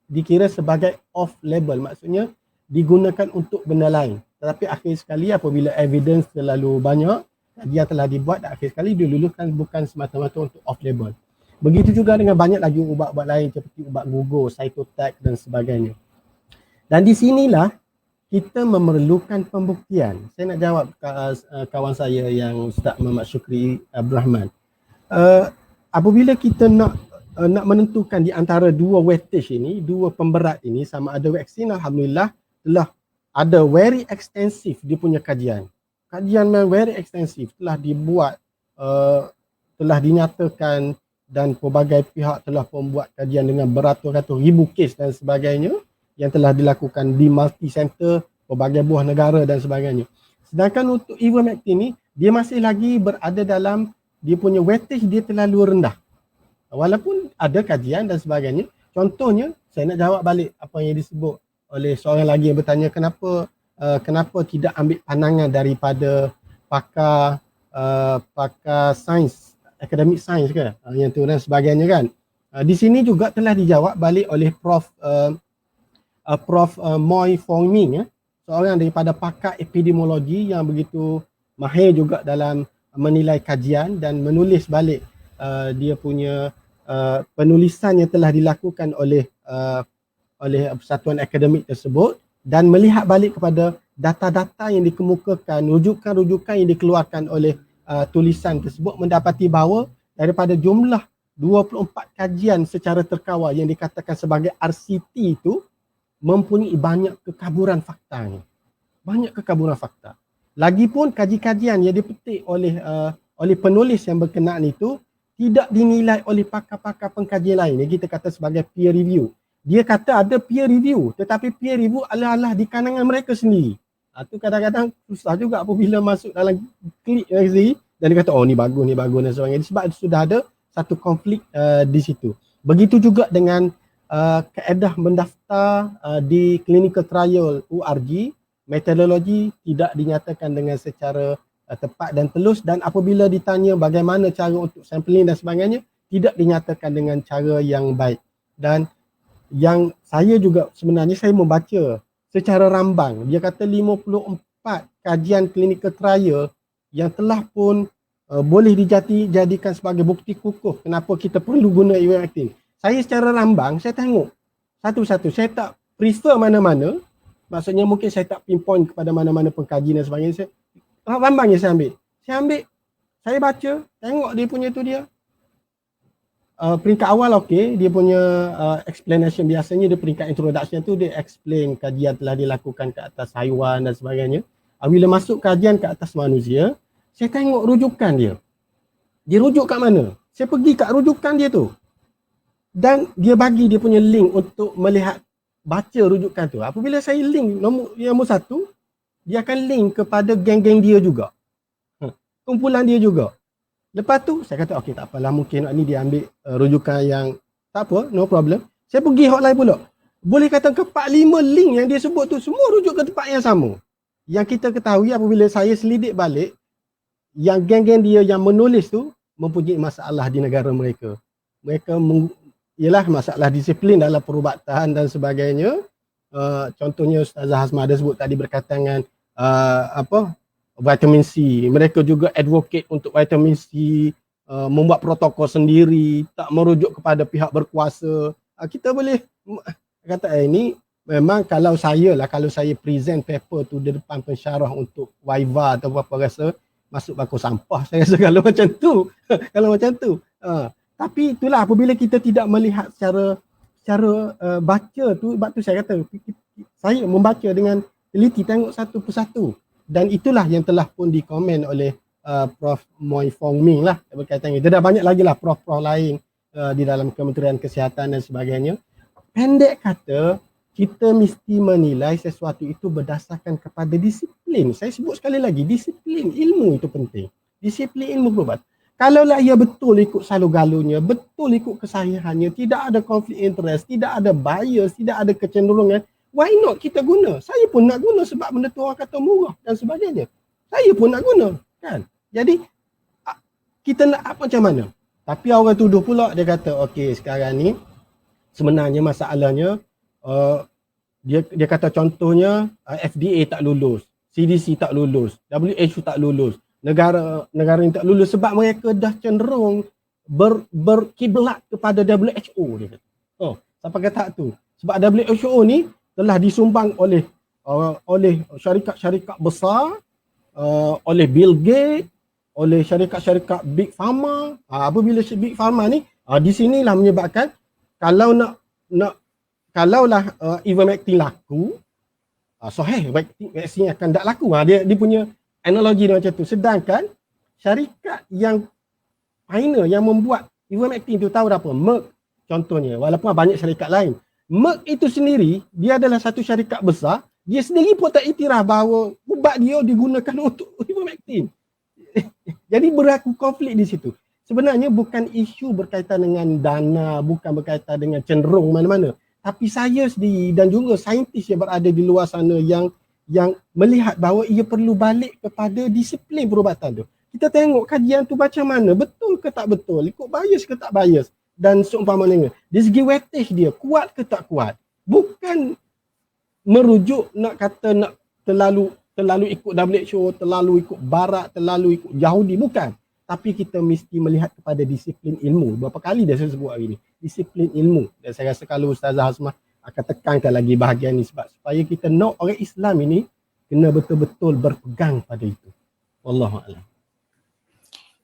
dikira sebagai off-label. Maksudnya digunakan untuk benda lain. Tetapi akhir sekali apabila evidence terlalu banyak, kajian telah dibuat, dan akhir sekali diluluskan bukan semata-mata untuk off-label. Begitu juga dengan banyak lagi ubat-ubat lain seperti ubat gugur, cytotec dan sebagainya. Dan di sinilah kita memerlukan pembuktian. Saya nak jawab kawan saya yang Ustaz Muhammad Syukri Abdul Rahman. Apabila kita nak menentukan di antara dua weightage ini, dua pemberat ini, sama ada vaksin, alhamdulillah telah ada very extensive dia punya kajian. Kajian yang very extensive telah dibuat, telah dinyatakan, dan pelbagai pihak telah membuat kajian dengan beratus-ratus ribu kes dan sebagainya yang telah dilakukan di multi-center, pelbagai buah negara dan sebagainya. Sedangkan untuk Ivermectin ni, dia masih lagi berada dalam, dia punya weightage dia terlalu rendah. Walaupun ada kajian dan sebagainya. Contohnya, saya nak jawab balik apa yang disebut oleh seorang lagi yang bertanya kenapa tidak ambil pandangan daripada pakar sains, akademik sains ke, yang tu dan sebagainya kan. Di sini juga telah dijawab balik oleh Prof Moy Fong Ming, seorang daripada pakar epidemiologi yang begitu mahir juga dalam menilai kajian dan menulis balik dia punya penulisan yang telah dilakukan oleh persatuan akademik tersebut, dan melihat balik kepada data-data yang dikemukakan, rujukan-rujukan yang dikeluarkan oleh tulisan tersebut, mendapati bahawa daripada jumlah 24 kajian secara terkawal yang dikatakan sebagai RCT itu mempunyai banyak kekaburan faktanya. Banyak kekaburan fakta. Lagipun kaji-kajian yang dipetik oleh penulis yang berkenaan itu tidak dinilai oleh pakar-pakar pengkajian lain yang kita kata sebagai peer review. Dia kata ada peer review, tetapi peer review adalah di kalangan mereka sendiri. Itu kadang-kadang susah juga apabila masuk dalam klik sendiri dan dia kata oh ni bagus dan sebagainya, sebab sudah ada satu konflik di situ. Begitu juga dengan kaedah mendaftar di clinical trial URG, metodologi tidak dinyatakan dengan secara tepat dan telus, dan apabila ditanya bagaimana cara untuk sampling dan sebagainya, tidak dinyatakan dengan cara yang baik. Dan yang saya juga sebenarnya saya membaca secara rambang, dia kata 54 kajian clinical trial yang telah pun boleh dijadikan sebagai bukti kukuh kenapa kita perlu guna ivermectin. Saya secara rambang, saya tengok satu-satu. Saya tak prefer mana-mana. Maksudnya mungkin saya tak pinpoint kepada mana-mana pengkaji dan sebagainya. Saya, rambang je saya ambil. Saya baca, tengok dia punya tu dia. Peringkat awal okey, dia punya explanation biasanya dia peringkat introduction tu dia explain kajian telah dilakukan ke atas haiwan dan sebagainya. Bila masuk kajian ke atas manusia, saya tengok rujukan dia. Dia rujuk kat mana? Saya pergi kat rujukan dia tu. Dan dia bagi dia punya link untuk melihat, baca rujukan tu. Apabila saya link nombor satu, dia akan link kepada geng-geng dia juga. Kumpulan dia juga. Lepas tu, saya kata, okey tak apalah, mungkin ni dia ambil rujukan yang, tak apa, no problem. Saya pergi hotline pula. Boleh kata ke 4-5 link yang dia sebut tu, semua rujuk ke tempat yang sama. Yang kita ketahui apabila saya selidik balik, yang geng-geng dia yang menulis tu mempunyai masalah di negara mereka. Mereka ialah masalah disiplin dalam perubatan dan sebagainya. Contohnya Ustazah Hasmah ada sebut tadi berkaitan dengan vitamin C. Mereka juga advocate untuk vitamin C, membuat protokol sendiri, tak merujuk kepada pihak berkuasa. Kita boleh kata ini memang kalau saya present paper tu di depan pensyarah untuk Viva atau apa rasa masuk bangku sampah saya rasa kalau macam tu. Kalau macam tu. Tapi itulah apabila kita tidak melihat secara baca tu, sebab tu saya kata saya membaca dengan teliti, tengok satu persatu. Dan itulah yang telah pun dikomen oleh Prof. Moy Fong Ming lah berkaitan ini. Dia dah banyak lagi lah prof-prof lain di dalam Kementerian Kesihatan dan sebagainya. Pendek kata, kita mesti menilai sesuatu itu berdasarkan kepada disiplin. Saya sebut sekali lagi, disiplin ilmu itu penting. Disiplin ilmu perubatan. Kalaulah ia betul ikut salu-galunya, betul ikut kesahihannya, tidak ada konflik interest, tidak ada bias, tidak ada kecenderungan, why not kita guna? Saya pun nak guna sebab benda tu orang kata murah dan sebagainya. Saya pun nak guna, kan? Jadi kita nak apa macam mana? Tapi orang tuduh pula, dia kata okey sekarang ni sebenarnya masalahnya dia kata contohnya FDA tak lulus, CDC tak lulus, WHO tak lulus, negara yang tak lulus sebab mereka dah cenderung berkiblat kepada WHO, dia kata. Sampai kata tu. Sebab WHO ni telah disumbang oleh syarikat-syarikat besar, oleh Bill Gates, oleh syarikat-syarikat Big Pharma. Apabila Big Pharma ni di sinilah menyebabkan kalaulah ivermectin laku, vaksin akan tak laku. Dia punya analogi dia macam tu. Sedangkan syarikat yang pioneer yang membuat ivermectin tu tahu apa? Merck contohnya, walaupun banyak syarikat lain. Merck itu sendiri, dia adalah satu syarikat besar, dia sendiri pun tak iktiraf bahawa ubat dia digunakan untuk ivermectin. Jadi berlaku konflik di situ. Sebenarnya bukan isu berkaitan dengan dana, bukan berkaitan dengan cenderung mana-mana. Tapi saya sendiri dan juga saintis yang berada di luar sana yang melihat bahawa ia perlu balik kepada disiplin perubatan tu. Kita tengok kajian tu macam mana, betul ke tak betul, ikut bias ke tak bias. Dan seumpamanya, dari segi weightage dia, kuat ke tak kuat. Bukan merujuk nak kata nak terlalu ikut WHO, terlalu ikut Barat, terlalu ikut Yahudi, bukan. Tapi kita mesti melihat kepada disiplin ilmu. Berapa kali dah saya sebut hari ni, disiplin ilmu. Dan saya rasa kalau Ustazah Hasmah akan tekankan lagi bahagian ni sebab supaya kita know orang Islam ini kena betul-betul berpegang pada itu. Wallahualam.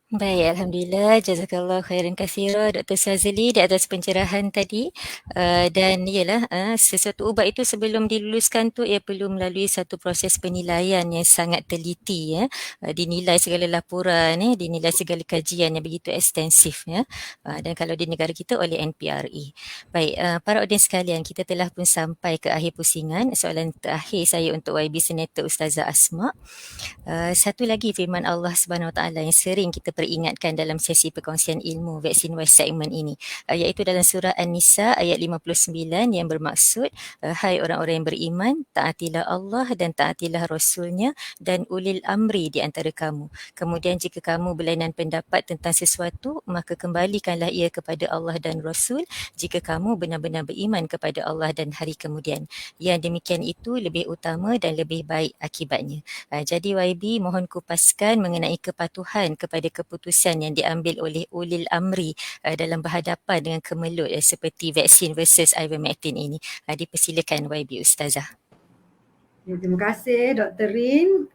Baik, Alhamdulillah. Jazakallah khairan katsira Dr. Shazli di atas pencerahan tadi. Dan ialah sesuatu ubat itu sebelum diluluskan tu ia perlu melalui satu proses penilaian yang sangat teliti, ya. Dinilai segala laporan, dinilai segala kajian yang begitu ekstensif, ya. Dan kalau di negara kita oleh NPRA. Baik, para audiens sekalian, kita telah pun sampai ke akhir pusingan. Soalan terakhir saya untuk YB Senator Ustazah Asma. Satu lagi firman Allah Subhanahu Wa Taala yang sering kita peringatkan dalam sesi perkongsian ilmu vaksin wise segment ini, iaitu dalam surah An-Nisa ayat 59 yang bermaksud, hai orang-orang yang beriman, taatilah Allah dan taatilah Rasulnya dan ulil amri di antara kamu. Kemudian jika kamu berlainan pendapat tentang sesuatu, maka kembalikanlah ia kepada Allah dan Rasul jika kamu benar-benar beriman kepada Allah dan hari kemudian. Yang demikian itu lebih utama dan lebih baik akibatnya. Jadi YB mohon kupaskan mengenai kepatuhan kepada keputusan yang diambil oleh ulil amri dalam berhadapan dengan kemelut seperti vaksin versus ivermectin ini. Dipersilakan YB Ustazah. Ya, terima kasih Dr. Rin.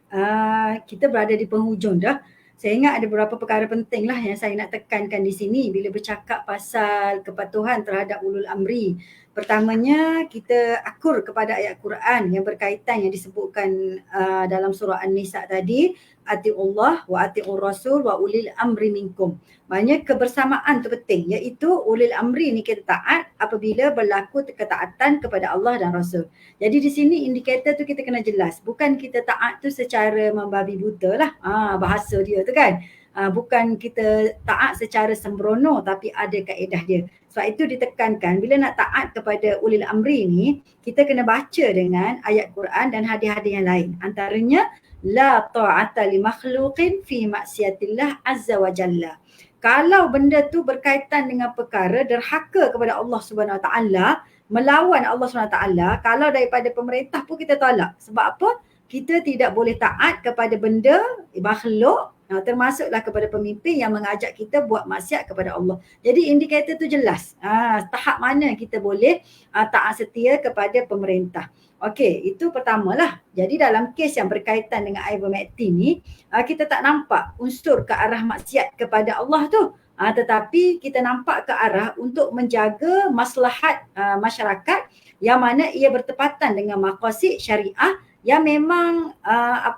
Kita berada di penghujung dah. Saya ingat ada beberapa perkara penting lah yang saya nak tekankan di sini bila bercakap pasal kepatuhan terhadap ulul amri. Pertamanya, kita akur kepada ayat Quran yang berkaitan yang disebutkan dalam surah An-Nisa tadi, ati'ullah wa ati'ur rasul wa ulil amri minkum. Maknanya kebersamaan tu penting, iaitu ulil amri ni kita taat apabila berlaku ketaatan kepada Allah dan Rasul. Jadi di sini indikator tu kita kena jelas. Bukan kita taat tu secara membabi buta lah. Bahasa dia tu kan. Bukan kita taat secara sembrono tapi ada kaedah dia. Sebab itu ditekankan bila nak taat kepada ulil amri ni, kita kena baca dengan ayat Quran dan hadis-hadis yang lain. Antaranya, la ta'ata li makhluqin fi maksiatillah azza wa jalla. Kalau benda tu berkaitan dengan perkara derhaka kepada Allah Subhanahu Wa Taala, melawan Allah Subhanahu Wa Taala, kalau daripada pemerintah pun kita tolak. Sebab apa? Kita tidak boleh taat kepada benda makhluk, termasuklah kepada pemimpin yang mengajak kita buat maksiat kepada Allah. Jadi indikator tu jelas. Tahap mana kita boleh taat setia kepada pemerintah. Okey, itu pertamalah. Jadi dalam kes yang berkaitan dengan ivermectin ni, kita tak nampak unsur ke arah maksiat kepada Allah tu. Tetapi kita nampak ke arah untuk menjaga maslahat masyarakat yang mana ia bertepatan dengan maqasid syariah yang memang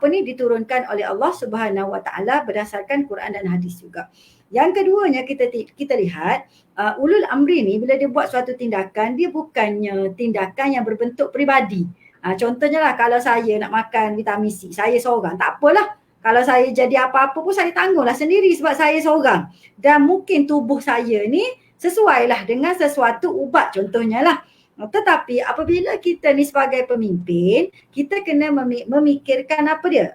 diturunkan oleh Allah Subhanahu Wa Taala berdasarkan Quran dan hadis juga. Yang keduanya kita lihat ulul amri ni bila dia buat suatu tindakan, dia bukannya tindakan yang berbentuk peribadi. Contohnya lah kalau saya nak makan vitamin C, saya seorang, tak apalah. Kalau saya jadi apa-apa pun saya tangguhlah sendiri sebab saya seorang. Dan mungkin tubuh saya ni sesuailah dengan sesuatu ubat contohnya lah. Tetapi apabila kita ni sebagai pemimpin, kita kena memikirkan apa dia?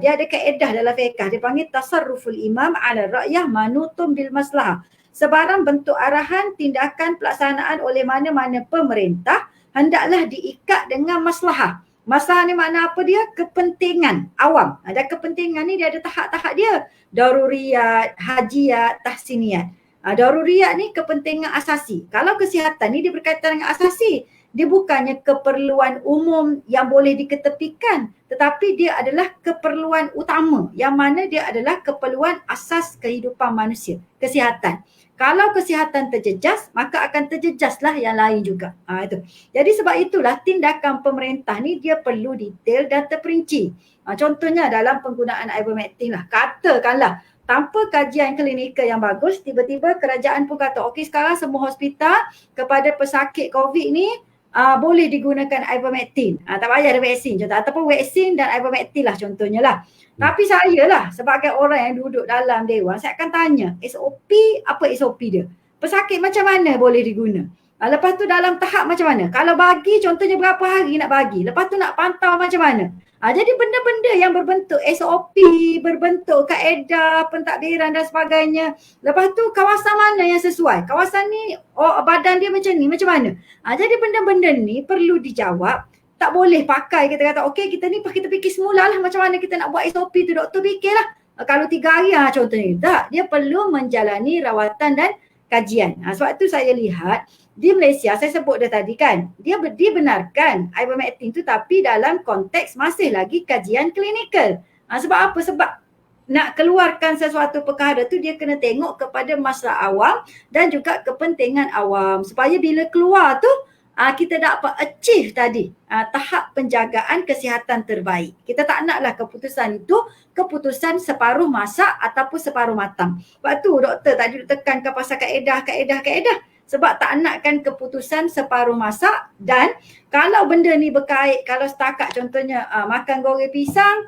Dia ada kaedah dalam fiqh, dia panggil tasarruful imam ala ra'yah manutum bil maslahah. Sebarang bentuk arahan, tindakan, pelaksanaan oleh mana-mana pemerintah hendaklah diikat dengan maslahah. Maslahah ni makna apa dia? Kepentingan awam. Dan kepentingan ni dia ada tahap-tahap dia. Daruriyat, hajiyat, tahsiniyat. Daruriyat ni kepentingan asasi. Kalau kesihatan ni dia berkaitan dengan asasi. Dia bukannya keperluan umum yang boleh diketepikan, tetapi dia adalah keperluan utama yang mana dia adalah keperluan asas kehidupan manusia, kesihatan. Kalau kesihatan terjejas, maka akan terjejaslah yang lain juga. Itu. Jadi sebab itulah tindakan pemerintah ni dia perlu detail dan terperinci. Contohnya dalam penggunaan ivermectin lah. Katakanlah tanpa kajian klinikal yang bagus, tiba-tiba kerajaan pun kata, okey sekarang semua hospital kepada pesakit COVID ni boleh digunakan ivermectin. Tak payah ada vaksin contoh, ataupun vaksin dan ivermectin lah contohnya lah. Tapi saya lah sebagai orang yang duduk dalam dewan, saya akan tanya SOP, apa SOP dia? Pesakit macam mana boleh diguna? Lepas tu dalam tahap macam mana? Kalau bagi contohnya berapa hari nak bagi? Lepas tu nak pantau macam mana? Jadi benda-benda yang berbentuk SOP, berbentuk kaedah, pentadbiran dan sebagainya. Lepas tu kawasan mana yang sesuai? Kawasan ni, badan dia macam ni, macam mana? Jadi benda-benda ni perlu dijawab. Tak boleh pakai kita kata, okey kita ni kita fikir semula lah macam mana kita nak buat SOP tu. Doktor fikirlah. Kalau 3 hari contohnya. Tak, dia perlu menjalani rawatan dan kajian. Sebab tu saya lihat di Malaysia, saya sebut dah tadi kan, dia benarkan ivermectin tu tapi dalam konteks masih lagi kajian klinikal. Sebab apa? Sebab nak keluarkan sesuatu perkara tu dia kena tengok kepada masalah awam dan juga kepentingan awam. Supaya bila keluar tu kita dapat achieve tadi tahap penjagaan kesihatan terbaik. Kita tak naklah keputusan itu keputusan separuh masak ataupun separuh matang. Sebab tu doktor tadi tekankan pasal kaedah. Sebab tak nakkan keputusan separuh masak dan kalau benda ni berkait, kalau setakat contohnya makan goreng pisang,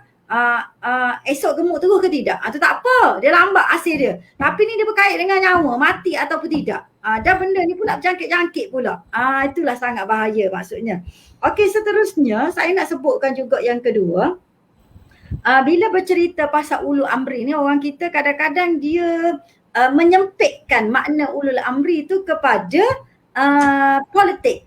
esok gemuk terus ke tidak? Tu tak apa, dia lambat hasil dia. Tapi ni dia berkait dengan nyawa, mati ataupun tidak. Dan benda ni pula berjangkit-jangkit pula. Itulah sangat bahaya maksudnya. Okey, seterusnya saya nak sebutkan juga yang kedua. Bila bercerita pasal ulul amri ni, orang kita kadang-kadang dia menyempitkan makna ulul amri tu kepada politik.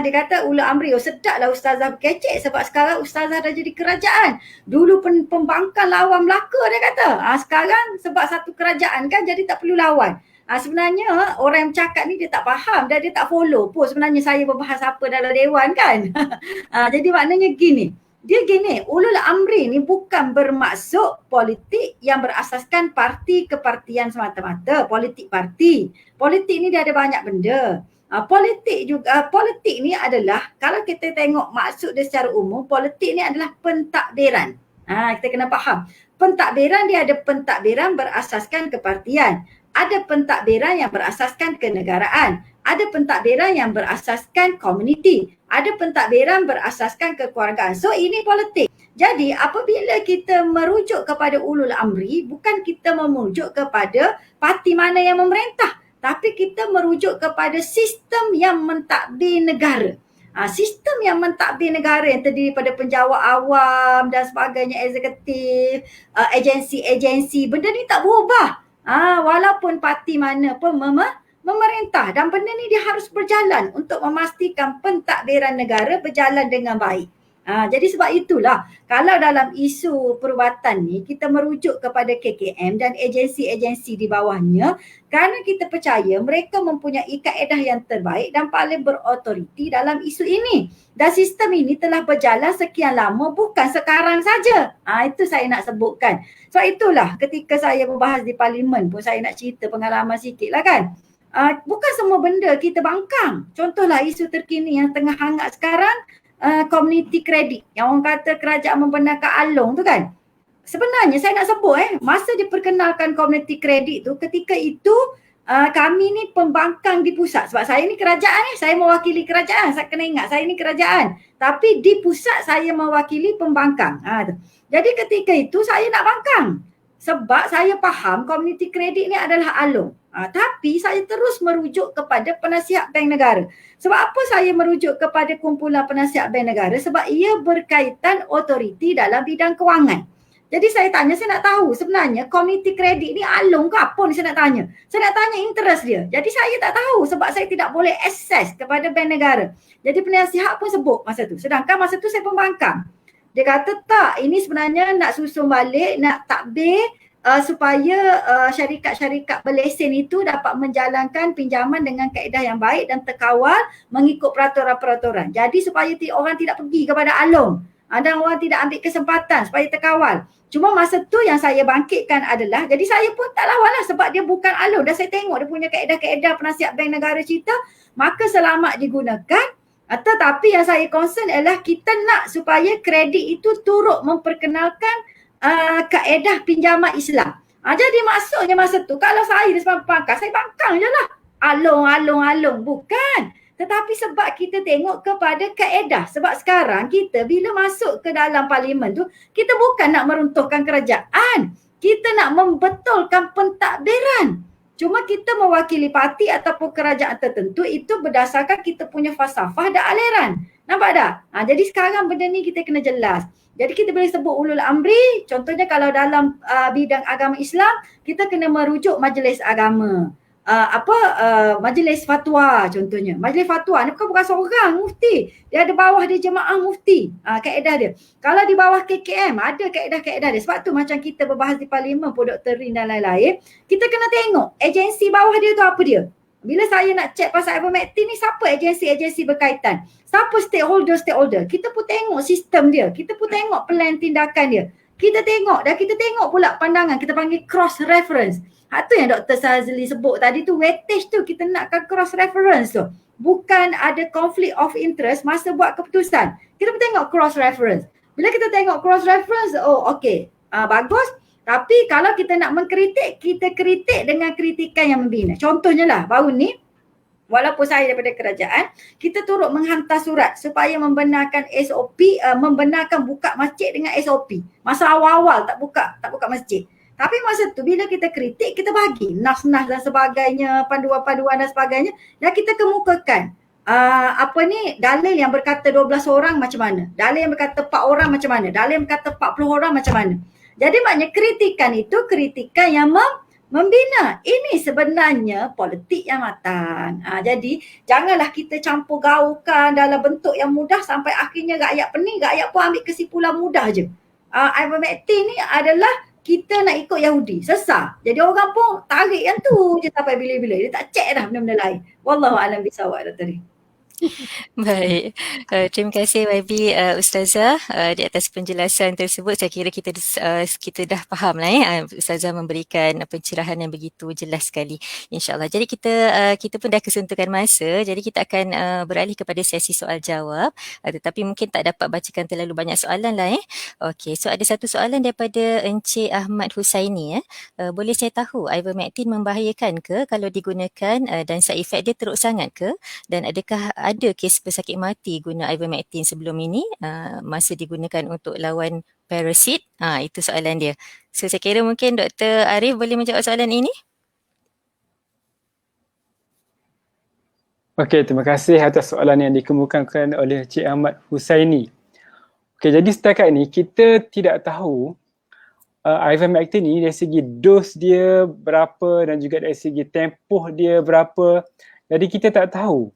Dia kata ulul amri. Oh sedaplah ustazah berkecek sebab sekarang ustazah dah jadi kerajaan. Dulu pembangkang lawan Melaka dia kata. Sekarang sebab satu kerajaan kan jadi tak perlu lawan. Sebenarnya orang yang bercakap ni dia tak faham dan dia tak follow pun sebenarnya saya berbahas apa dalam dewan kan. Jadi maknanya gini. Dia gini, ulul amri ni bukan bermaksud politik yang berasaskan parti kepartian semata-mata. Politik parti. Politik ni dia ada banyak benda. Politik ni adalah, kalau kita tengok maksud dia secara umum, politik ni adalah pentadbiran. Kita kena faham. Pentadbiran dia ada pentadbiran berasaskan kepartian. Ada pentadbiran yang berasaskan kenegaraan. Ada pentadbiran yang berasaskan komuniti. Ada pentadbiran berasaskan kekeluargaan. So ini politik. Jadi apabila kita merujuk kepada ulul amri, bukan kita merujuk kepada parti mana yang memerintah. Tapi kita merujuk kepada sistem yang mentadbir negara. Sistem yang mentadbir negara yang terdiri pada penjawat awam dan sebagainya, eksekutif, agensi-agensi. Benda ni tak berubah. Walaupun parti mana pun memerintah, dan benda ni dia harus berjalan untuk memastikan pentadbiran negara berjalan dengan baik. Jadi sebab itulah kalau dalam isu perubatan ni kita merujuk kepada KKM dan agensi-agensi di bawahnya, kerana kita percaya mereka mempunyai kaedah yang terbaik dan paling berautoriti dalam isu ini. Dan sistem ini telah berjalan sekian lama, bukan sekarang saja. Itu saya nak sebutkan. Sebab itulah ketika saya berbahas di parlimen pun saya nak cerita pengalaman sikit lah kan. Bukan semua benda kita bangkang. Contohlah isu terkini yang tengah hangat sekarang, community kredit. Yang orang kata kerajaan membenarkan Along tu kan. Sebenarnya saya nak sebut masa diperkenalkan community kredit tu, ketika itu kami ni pembangkang di pusat. Sebab saya ni kerajaan saya mewakili kerajaan. Saya kena ingat saya ni kerajaan. Tapi di pusat saya mewakili pembangkang. Jadi ketika itu saya nak bangkang. Sebab saya faham community kredit ni adalah Along. Tapi saya terus merujuk kepada penasihat Bank Negara. Sebab apa saya merujuk kepada kumpulan penasihat Bank Negara? Sebab ia berkaitan otoriti dalam bidang kewangan. Jadi saya tanya, saya nak tahu sebenarnya community kredit ni Along ke apa ni saya nak tanya. Saya nak tanya interest dia. Jadi saya tak tahu sebab saya tidak boleh akses kepada Bank Negara. Jadi penasihat pun sebut masa tu. Sedangkan masa tu saya pembangkang. Dia kata tak, ini sebenarnya nak susun balik, nak takbir supaya syarikat-syarikat berlesen itu dapat menjalankan pinjaman dengan kaedah yang baik dan terkawal mengikut peraturan-peraturan. Jadi supaya orang tidak pergi kepada Along dan orang tidak ambil kesempatan supaya terkawal. Cuma masa tu yang saya bangkitkan adalah, jadi saya pun tak lawan lah sebab dia bukan Along dan saya tengok dia punya kaedah-kaedah penasihat Bank Negara cerita, maka selamat digunakan. Tetapi yang saya concern adalah kita nak supaya kredit itu turut memperkenalkan kaedah pinjaman Islam. Jadi maksudnya masa tu kalau saya di sebab pangkat, saya bangkang je lah. Along. Bukan. Tetapi sebab kita tengok kepada kaedah. Sebab sekarang kita bila masuk ke dalam parlimen tu, kita bukan nak meruntuhkan kerajaan. Kita nak membetulkan pentadbiran. Cuma kita mewakili parti ataupun kerajaan tertentu itu berdasarkan kita punya falsafah dan aliran. Nampak tak? Jadi sekarang benda ni kita kena jelas. Jadi kita boleh sebut ulul amri, contohnya kalau dalam bidang agama Islam, kita kena merujuk majlis agama. Majlis fatwa contohnya. Majlis fatwa ni bukan seorang mufti. Dia ada bawah dia jemaah mufti. Kaedah dia. Kalau di bawah KKM ada kaedah-kaedah dia. Sebab tu macam kita berbahas di parlimen pun Dr. Rin dan lain-lain, kita kena tengok agensi bawah dia tu apa dia. Bila saya nak check pasal Ivermectin ni, siapa agensi-agensi berkaitan? Siapa stakeholder? Kita pun tengok sistem dia. Kita pun tengok plan tindakan dia. Kita tengok pula pandangan. Kita panggil cross reference. Tu yang Dr. Shazli sebut tadi tu, weightage tu kita nakkan cross reference tu. Bukan ada conflict of interest masa buat keputusan. Kita pun tengok cross reference. Bila kita tengok cross reference, bagus. Tapi kalau kita nak mengkritik, kita kritik dengan kritikan yang membina. Contohnya lah, baru ni, walaupun saya daripada kerajaan, kita turut menghantar surat supaya membenarkan SOP, membenarkan buka masjid dengan SOP. Masa awal-awal tak buka masjid. Tapi masa tu bila kita kritik, kita bagi nas-nas dan sebagainya, panduan-panduan dan sebagainya, dan kita kemukakan dalil yang berkata 12 orang macam mana, dalil yang berkata 4 orang macam mana, dalil yang berkata 40 orang macam mana. Jadi maknanya kritikan itu kritikan yang membina. Ini sebenarnya politik yang matang. Jadi janganlah kita campur gaulkan dalam bentuk yang mudah sampai akhirnya rakyat pening, rakyat pun ambil kesimpulan mudah je. Ivermectin ni adalah kita nak ikut Yahudi, sesar. Jadi orang pun tarik yang tu je sampai bila-bila. Dia tak check dah benda-benda lain. Wallahualam bisawab, Dr. Lee. Baik, terima kasih YB Ustazah di atas penjelasan tersebut. Saya kira kita dah faham lah Ustazah memberikan pencerahan yang begitu jelas sekali, insyaAllah. Jadi kita pun dah kesuntukan masa, jadi kita akan beralih kepada sesi soal jawab, tetapi mungkin tak dapat bacakan terlalu banyak soalan lah. Okey, so ada satu soalan daripada Encik Ahmad Husaini. Boleh saya tahu Ivermectin membahayakan ke kalau digunakan dan side effect dia teruk sangat ke? Dan adakah ada kes pesakit mati guna Ivermectin sebelum ini masa digunakan untuk lawan parasit? Itu soalan dia. So saya kira mungkin Dr. Arif boleh menjawab soalan ini. Okey, terima kasih atas soalan yang dikemukakan oleh Cik Ahmad Husaini. Okey, jadi setakat ni kita tidak tahu Ivermectin ni dari segi dos dia berapa dan juga dari segi tempoh dia berapa. Jadi kita tak tahu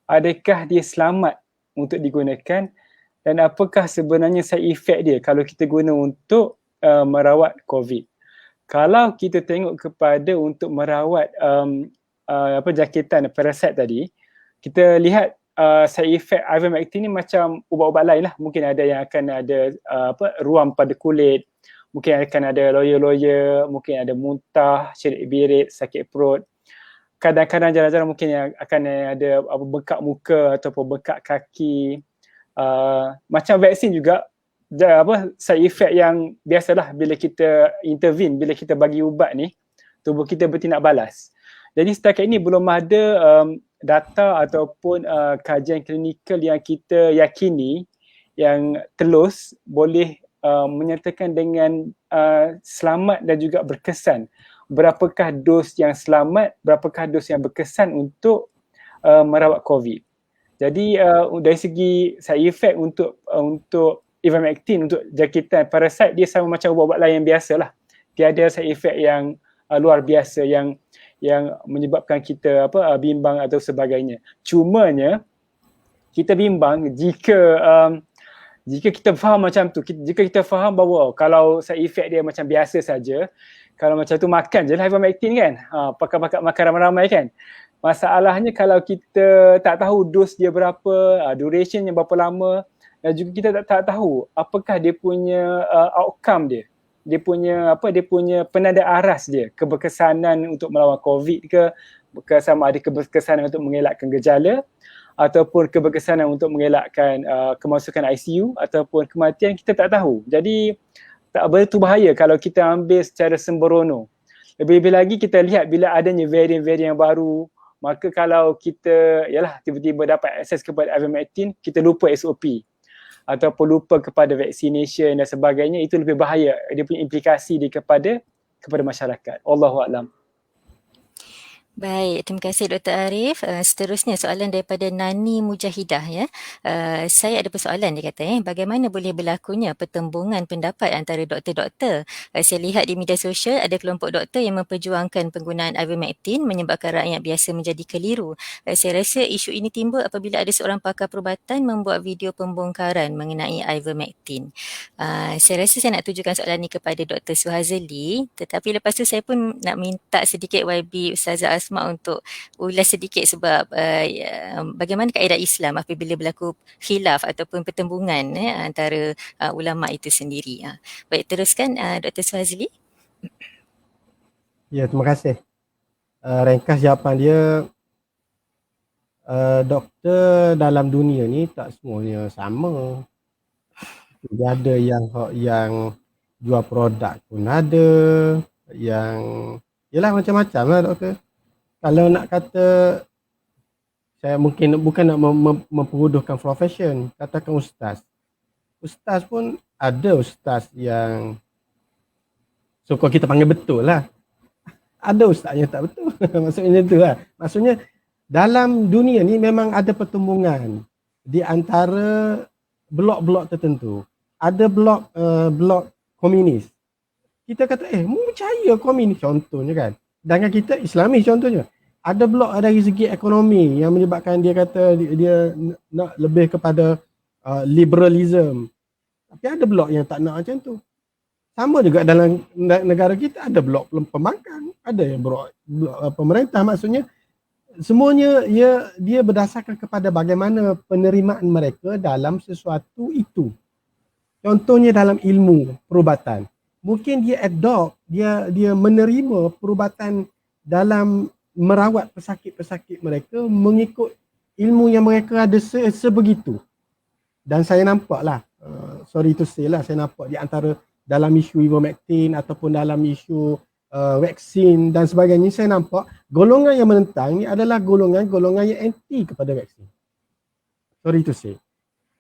adakah dia selamat untuk digunakan dan apakah sebenarnya side effect dia kalau kita guna untuk merawat COVID. Kalau kita tengok kepada untuk merawat jangkitan parasit tadi, kita lihat side effect Ivermectin ni macam ubat-ubat lain lah. Mungkin ada yang akan ada ruam pada kulit, mungkin akan ada loya-loya, mungkin ada muntah, syirik birit, sakit perut. Kadang-kadang jarang-jarang mungkin yang akan ada bengkak muka ataupun bengkak kaki. Macam vaksin juga, side effect yang biasalah bila kita intervene, bila kita bagi ubat ni, tubuh kita bertindak balas. Jadi setakat ini belum ada data ataupun kajian klinikal yang kita yakini yang telus boleh menyatakan dengan selamat dan juga berkesan berapakah dos yang selamat, berapakah dos yang berkesan untuk merawat COVID. Jadi dari segi side effect untuk Ivermectin, untuk jangkitan parasit, dia sama macam ubat-ubat lain yang biasa lah. Tiada side effect yang luar biasa yang menyebabkan kita bimbang atau sebagainya. Cumanya kita bimbang jika kita faham macam tu, jika kita faham bahawa kalau side effect dia macam biasa saja, kalau macam tu makan je lah Ivermectin kan, pakai makan ramai-ramai kan. Masalahnya kalau kita tak tahu dos dia berapa, durationnya berapa lama, dan juga kita tak tahu apakah dia punya outcome dia. Dia punya penanda aras dia, keberkesanan untuk melawan COVID ke, sama ada keberkesanan untuk mengelakkan gejala ataupun keberkesanan untuk mengelakkan kemasukan ICU ataupun kematian, kita tak tahu. Jadi tak begitu bahaya kalau kita ambil secara sembrono. Lebih-lebih lagi kita lihat bila adanya varian-varian baru, maka kalau kita tiba-tiba dapat akses kepada Ivermectin, kita lupa SOP ataupun lupa kepada vaccination dan sebagainya, itu lebih bahaya. Dia punya implikasi dia kepada masyarakat. Wallahualam. Baik, terima kasih Dr. Arif. Seterusnya soalan daripada Nani Mujahidah. Saya ada persoalan, dia kata, bagaimana boleh berlakunya pertembungan pendapat antara doktor-doktor? Saya lihat di media sosial ada kelompok doktor yang memperjuangkan penggunaan Ivermectin menyebabkan rakyat biasa menjadi keliru. Saya rasa isu ini timbul apabila ada seorang pakar perubatan membuat video pembongkaran mengenai Ivermectin. Saya rasa saya nak tujukan soalan ini kepada Dr. Suhazli, tetapi lepas tu saya pun nak minta sedikit YB Ustazah Asma untuk ulas sedikit sebab bagaimana kaedah Islam apabila berlaku khilaf ataupun pertembungan antara ulama itu sendiri. Baik, teruskan Dr. Suhazli. Ya, terima kasih. Ringkas jawapan dia, doktor dalam dunia ni tak semuanya sama. Dia ada yang jual produk pun ada, yang yalah macam-macam lah doktor. Kalau nak kata, saya mungkin bukan nak memperuduhkan profession, katakan ustaz. Ustaz pun ada ustaz yang so-called kita panggil betul lah. Ada ustaz yang tak betul. Maksudnya tu lah. Maksudnya dalam dunia ni memang ada pertembungan di antara blok-blok tertentu. Ada blok komunis, kita kata mu percaya komunis contohnya kan. Sedangkan kita Islami contohnya. Ada blok dari segi ekonomi yang menyebabkan dia kata dia nak lebih kepada liberalism. Tapi ada blok yang tak nak macam tu. Sama juga dalam negara kita ada blok pembangkang, ada yang blok pemerintah, maksudnya semuanya dia berdasarkan kepada bagaimana penerimaan mereka dalam sesuatu itu. Contohnya dalam ilmu perubatan. Mungkin dia adopt, dia menerima perubatan dalam merawat pesakit-pesakit mereka mengikut ilmu yang mereka ada sebegitu. Dan saya nampak lah, sorry to say lah, saya nampak di antara dalam isu ivermectin ataupun dalam isu vaksin dan sebagainya, saya nampak golongan yang menentang ni adalah golongan yang anti kepada vaksin. Sorry to say.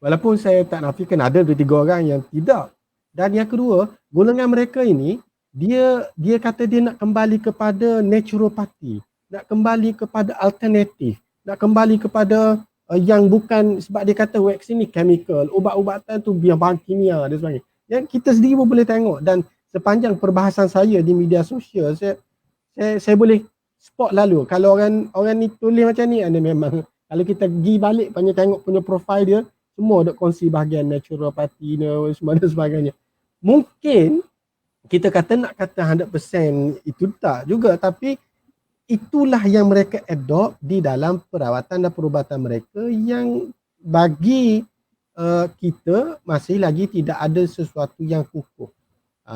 Walaupun saya tak nafikan ada 2-3 orang yang tidak. Dan yang kedua, golongan mereka ini dia kata dia nak kembali kepada naturopathy, nak kembali kepada alternatif, nak kembali kepada yang bukan, sebab dia kata vaksin ni chemical, ubat-ubatan tu bahan kimia dan sebagainya. Yang kita sendiri pun boleh tengok, dan sepanjang perbahasan saya di media sosial, saya boleh spot lalu kalau orang ni tulis macam ni, ada memang kalau kita pergi balik banyak tengok punya profil dia, semua dok kongsi bahagian naturopathy semua dan sebagainya. Mungkin kita nak kata 100% itu tak juga, tapi itulah yang mereka adopt di dalam perawatan dan perubatan mereka yang bagi kita masih lagi tidak ada sesuatu yang kukuh.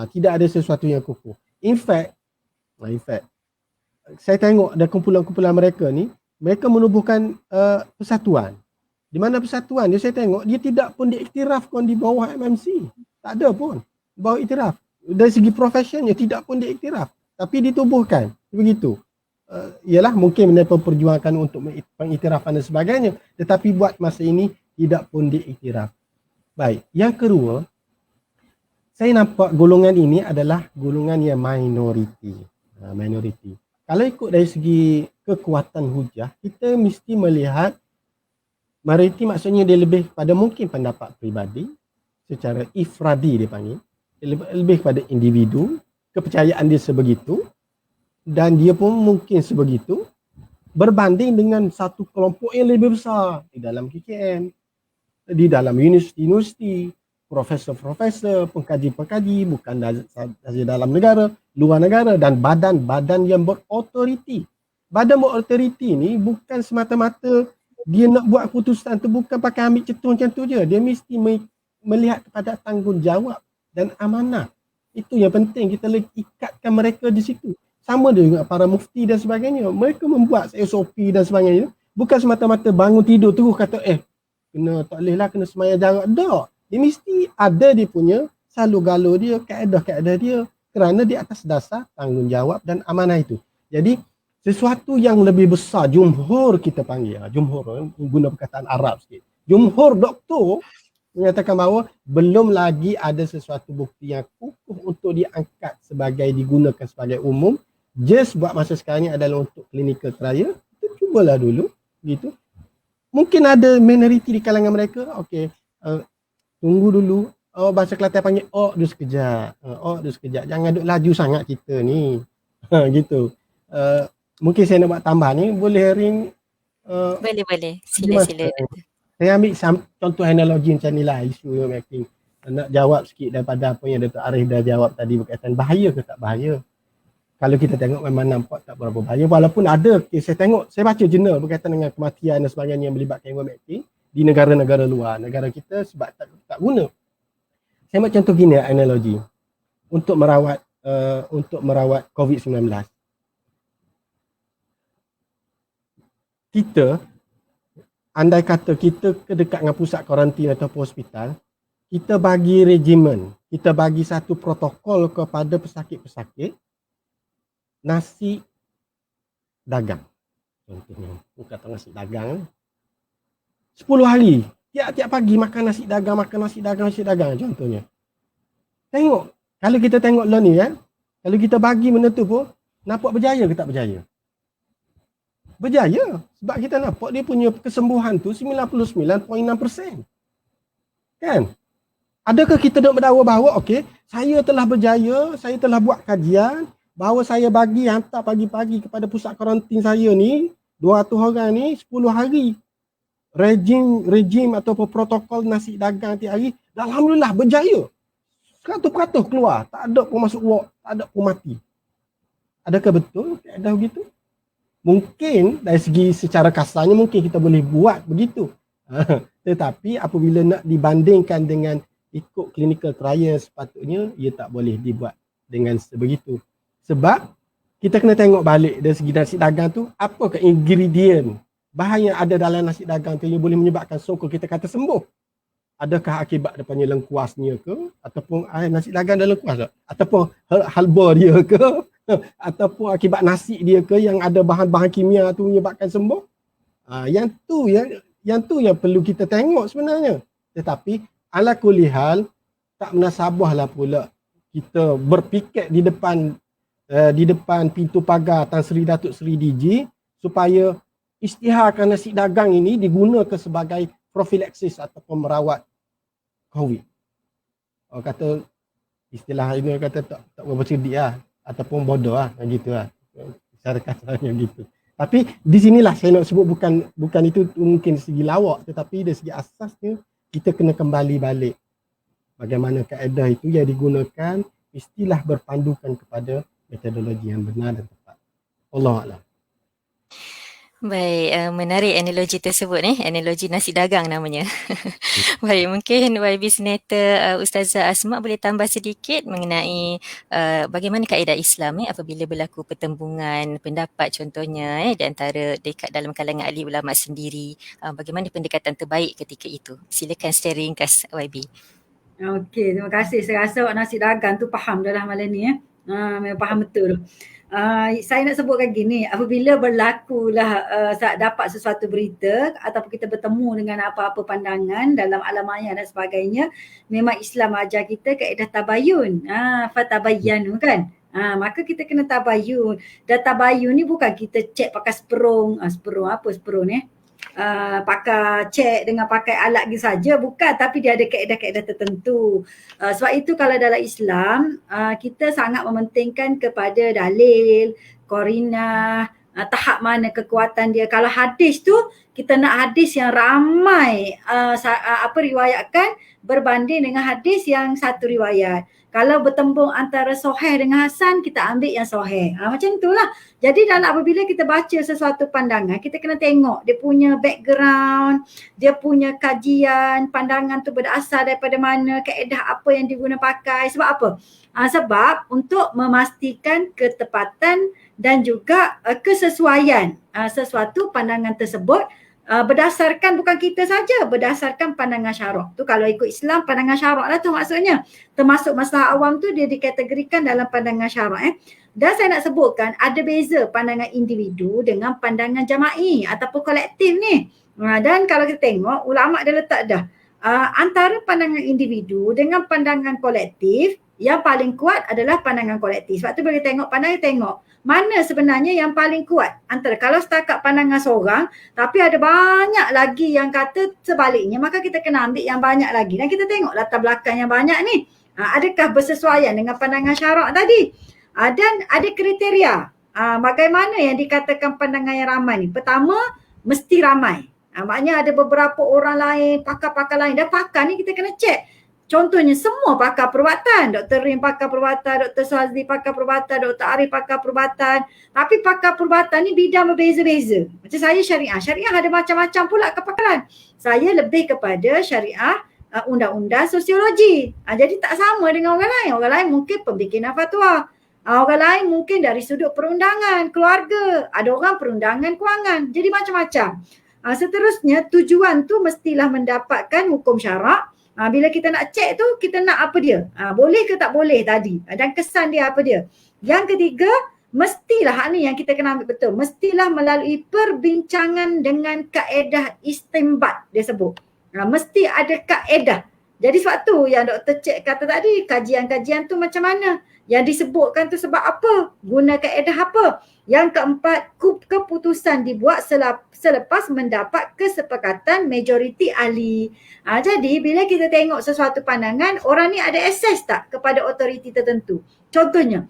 Tidak ada sesuatu yang kukuh. In fact, saya tengok ada kumpulan-kumpulan mereka ni, mereka menubuhkan persatuan. Di mana persatuan dia, saya tengok dia tidak pun diiktirafkan di bawah MMC. Tak ada pun bawah iktiraf. Dari segi profesionnya tidak pun diiktiraf, tapi ditubuhkan begitu. Ialah mungkin mereka perjuangkan untuk pengiktirafan dan sebagainya, tetapi buat masa ini tidak pun diiktiraf. Baik, yang kedua, saya nampak golongan ini adalah golongan yang minoriti. Minoriti. Kalau ikut dari segi kekuatan hujah, kita mesti melihat minoriti, maksudnya dia lebih pada mungkin pendapat peribadi, secara ifradi dia panggil, lebih kepada individu, kepercayaan dia sebegitu, dan dia pun mungkin sebegitu berbanding dengan satu kelompok yang lebih besar di dalam KKM, di dalam universiti, profesor-profesor, pengkaji-pengkaji, bukan sahaja dalam negara, luar negara, dan badan-badan yang berautoriti. Badan berautoriti ni bukan semata-mata dia nak buat keputusan tu, bukan pakai ambil cetung macam tu je. Dia mesti melihat kepada tanggungjawab dan amanah. Itu yang penting, kita ikatkan mereka di situ. Sama dengan para mufti dan sebagainya. Mereka membuat SOP dan sebagainya. Bukan semata-mata bangun tidur terus kata kena tak boleh lah, kena semayang jarak. Tak. Dia mesti ada dia punya salu-galu dia, kaedah-kaedah dia, kerana di atas dasar tanggungjawab dan amanah itu. Jadi sesuatu yang lebih besar, jumhur kita panggil. Jumhur, guna perkataan Arab sikit. Jumhur doktor menyatakan bahawa belum lagi ada sesuatu bukti yang kukuh untuk diangkat sebagai digunakan sebagai umum. Just buat masa sekarang ni adalah untuk clinical trial. Kita cubalah dulu gitu. Mungkin ada minoriti di kalangan mereka, tunggu dulu. Bahasa Kelantan panggil dulu sekejap. Dulu sekejap. Jangan duk laju sangat kita ni. Gitu. Mungkin saya nak buat tambah ni, boleh ring? Boleh. Sila. Saya ambil contoh analogi macam ni lah, isu yang making. Nak jawab sikit daripada apa yang Dr. Arif dah jawab tadi berkaitan bahaya ke tak bahaya. Kalau kita tengok memang nampak tak berapa bahaya. Walaupun ada, saya baca jurnal berkaitan dengan kematian dan sebagainya yang melibatkan ivermectin di negara-negara luar. Negara kita sebab tak guna. Saya buat contoh gini analogi. Untuk merawat COVID-19. Kita, andai kata kita dekat dengan pusat karantin atau hospital, kita bagi regimen, kita bagi satu protokol kepada pesakit-pesakit, nasi dagang. Contohnya, bukan nasi dagang. 10 hari, tiap-tiap pagi makan nasi dagang contohnya. Tengok, kalau kita tengok lah ni kan, kalau kita bagi benda tu pun, nampak berjaya ke tak berjaya? Berjaya. Sebab kita nampak dia punya kesembuhan tu 99.6%. Kan? Adakah kita nak berdawa bahawa Saya telah berjaya, saya telah buat kajian bahawa saya bagi hantar pagi-pagi kepada pusat karantin saya ni 200 orang ni 10 hari rejim ataupun protokol nasi dagang tiap hari. Dan alhamdulillah berjaya. 100% keluar, tak ada pun masuk ward, tak ada pun mati. Adakah betul kaedah begitu? Mungkin dari segi secara kasarnya mungkin kita boleh buat begitu. Tetapi apabila nak dibandingkan dengan ikut clinical trial, sepatutnya ia tak boleh dibuat dengan sebegitu. Sebab kita kena tengok balik dari segi nasi dagang tu, apakah ingredient bahan yang ada dalam nasi dagang tu yang boleh menyebabkan sokol kita kata sembuh. Adakah akibat daripada lengkuasnya ke, ataupun nasi dagang ada lengkuas tak? Ataupun halba dia ke, ataupun akibat nasi dia ke yang ada bahan-bahan kimia tu menyebabkan sembuh. Yang tu yang perlu kita tengok sebenarnya. Tetapi ala kulli hal tak menasabahlah pula kita berpiket di depan pintu pagar Tan Sri Datuk Seri DG supaya isytiharkan nasi dagang ini digunakan sebagai profilaksis ataupun merawat COVID. Orang kata istilah ini kata tak berapa cerdik lah ataupun bodoh lah, gitu lah. Secara kasarnya gitu. Tapi di sinilah saya nak sebut bukan itu mungkin segi lawak, tetapi dari segi asasnya kita kena kembali balik bagaimana kaedah itu yang digunakan mestilah berpandukan kepada metodologi yang benar dan tepat. Wallahualam. Baik, menarik analogi tersebut analogi nasi dagang namanya. Baik, mungkin YB Senator Ustazah Asma boleh tambah sedikit mengenai bagaimana kaedah Islam apabila berlaku pertembungan pendapat contohnya di antara dekat dalam kalangan ahli ulama sendiri, bagaimana pendekatan terbaik ketika itu. Silakan secara ringkas YB. Okey, terima kasih. Saya rasa nasi dagang tu faham dah lah malam ni memang faham betul. Saya nak sebutkan gini, apabila berlakulah dapat sesuatu berita ataupun kita bertemu dengan apa-apa pandangan dalam alam maya dan sebagainya, memang Islam ajar kita kaedah tabayun. Fatabayyanu kan. Maka kita kena tabayun. Dan tabayun ni bukan kita cek pakai sprung ni? Pakai cek dengan pakai alat gitu saja, bukan, tapi dia ada kaedah-kaedah tertentu. Sebab itu kalau dalam Islam kita sangat mementingkan kepada dalil, qarinah, tahap mana kekuatan dia. Kalau hadis tu kita nak hadis yang ramai riwayatkan berbanding dengan hadis yang satu riwayat. Kalau bertembung antara sahih dengan hasan, kita ambil yang sahih. Macam itulah. Jadi apabila kita baca sesuatu pandangan, kita kena tengok dia punya background, dia punya kajian, pandangan tu berasal daripada mana, kaedah apa yang diguna pakai. Sebab apa? Sebab untuk memastikan ketepatan dan juga kesesuaian sesuatu pandangan tersebut berdasarkan bukan kita saja, berdasarkan pandangan syarak. Tu kalau ikut Islam pandangan syarak lah tu maksudnya. Termasuk masalah awam tu dia dikategorikan dalam pandangan syarak. Dan saya nak sebutkan ada beza pandangan individu dengan pandangan jama'i ataupun kolektif ni. Dan kalau kita tengok ulama' dia letak dah antara pandangan individu dengan pandangan kolektif, yang paling kuat adalah pandangan kolektif. Sebab tu bila kita tengok mana sebenarnya yang paling kuat antara, kalau setakat pandangan seorang tapi ada banyak lagi yang kata sebaliknya, maka kita kena ambil yang banyak lagi dan kita tengok latar belakang yang banyak ni adakah bersesuaian dengan pandangan syarak tadi. Dan ada kriteria bagaimana yang dikatakan pandangan yang ramai ni. Pertama, mesti ramai. Maknanya ada beberapa orang lain, pakar-pakar lain, dan pakar ni kita kena cek. Contohnya semua pakar perubatan, Dr. Rim pakar perubatan, Dr. Suhazli pakar perubatan, Dr. Arif pakar perubatan. Tapi pakar perubatan ni bidang berbeza-beza. Macam saya syariah ada macam-macam pula kepakaran. Saya lebih kepada syariah undang-undang sosiologi. Jadi tak sama dengan orang lain. Orang lain mungkin pembikinan fatwa. Orang lain mungkin dari sudut perundangan, keluarga. Ada orang perundangan kewangan. Jadi macam-macam. Seterusnya tujuan tu mestilah mendapatkan hukum syarak. Bila kita nak cek tu, kita nak apa dia? Boleh ke tak boleh tadi? Dan kesan dia apa dia? Yang ketiga, mestilah ni yang kita kena ambil betul. Mestilah melalui perbincangan dengan kaedah istinbat dia sebut. Mesti ada kaedah. Jadi sebab tu yang Dr. Cik kata tadi, kajian-kajian tu macam mana? Yang disebutkan tu sebab apa? Guna kaedah apa? Yang keempat, keputusan dibuat selepas mendapat kesepakatan majoriti ahli. Jadi bila kita tengok sesuatu pandangan, orang ni ada akses tak kepada otoriti tertentu? Contohnya,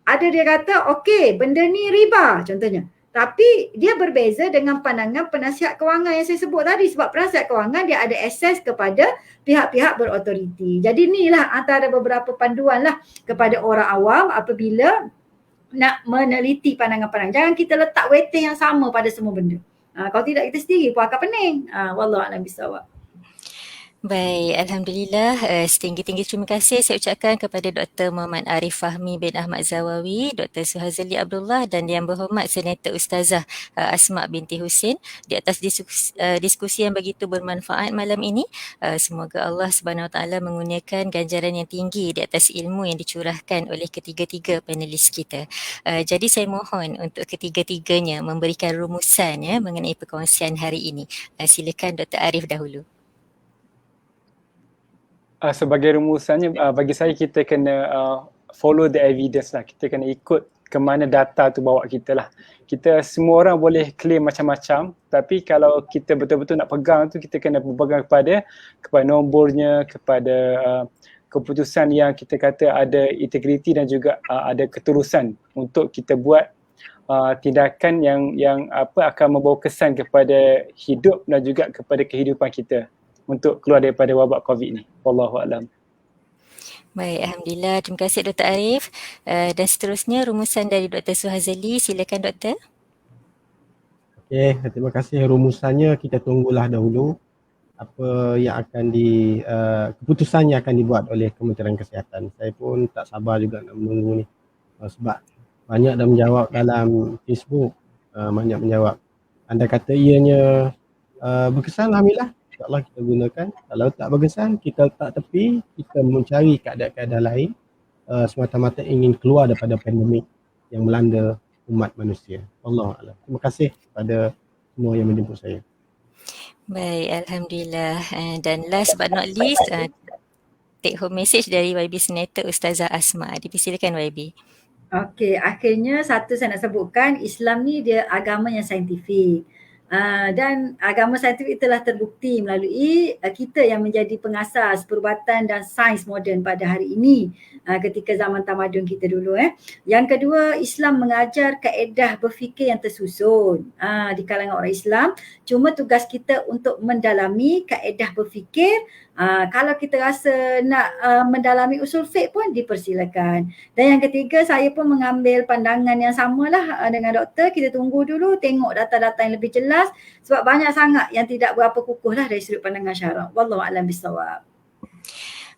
ada dia kata, okey, benda ni riba contohnya. Tapi dia berbeza dengan pandangan penasihat kewangan yang saya sebut tadi. Sebab penasihat kewangan dia ada akses kepada pihak-pihak berotoriti. Jadi inilah antara beberapa panduan lah kepada orang awam apabila nak meneliti pandangan-pandangan. Jangan kita letak weighting yang sama pada semua benda. Kalau tidak kita sendiri pun akan pening. Wallahualam bisawab. Baik, Alhamdulillah. Setinggi-tinggi terima kasih saya ucapkan kepada Dr. Muhammad Arif Fahmi bin Ahmad Zawawi, Dr. Suhazli Abdullah dan Yang Berhormat Senator Ustazah Asma binti Husin di atas diskusi yang begitu bermanfaat malam ini. Semoga Allah Subhanahu Wa Taala mengurniakan ganjaran yang tinggi di atas ilmu yang dicurahkan oleh ketiga-tiga panelis kita. Jadi saya mohon untuk ketiga-tiganya memberikan rumusan mengenai perkongsian hari ini. Silakan Dr. Arif dahulu. Sebagai rumusannya, bagi saya kita kena follow the evidence lah. Kita kena ikut ke mana data tu bawa kita lah. Kita semua orang boleh claim macam-macam, tapi kalau kita betul-betul nak pegang tu, kita kena berpegang kepada nombornya, kepada keputusan yang kita kata ada integriti dan juga ada ketulusan untuk kita buat tindakan yang akan membawa kesan kepada hidup dan juga kepada kehidupan kita untuk keluar daripada wabak COVID ni. Wallahualam. Baik, Alhamdulillah. Terima kasih Dr. Arif. Dan seterusnya rumusan dari Dr. Suhazli. Silakan Doktor. Okey, terima kasih. Rumusannya kita tunggulah dahulu apa yang akan keputusan yang akan dibuat oleh Kementerian Kesihatan. Saya pun tak sabar juga nak menunggu ni. Sebab banyak dah menjawab dalam Facebook, banyak menjawab. Anda kata ianya berkesan, alhamdulillah. InsyaAllah kita gunakan. Kalau tak berkesan, kita letak tepi, kita mencari keadaan-keadaan lain semata-mata ingin keluar daripada pandemik yang melanda umat manusia. Wallahualam. Terima kasih kepada semua yang menjemput saya. Baik, Alhamdulillah. Dan last but not least, take home message dari YB Senator Ustazah Asma. Dipersilakan YB. Okey, akhirnya satu saya nak sebutkan, Islam ni dia agama yang saintifik. Dan agama saintifik telah terbukti melalui kita yang menjadi pengasas perubatan dan sains moden pada hari ini ketika zaman tamadun kita dulu. Yang kedua, Islam mengajar kaedah berfikir yang tersusun di kalangan orang Islam. Cuma tugas kita untuk mendalami kaedah berfikir. Kalau kita rasa nak mendalami usul fiqh pun dipersilakan. Dan yang ketiga, saya pun mengambil pandangan yang samalah dengan doktor. Kita tunggu dulu tengok data-data yang lebih jelas sebab banyak sangat yang tidak berapa kukuh lah dari sudut pandangan syarak. Wallahualam bisawab.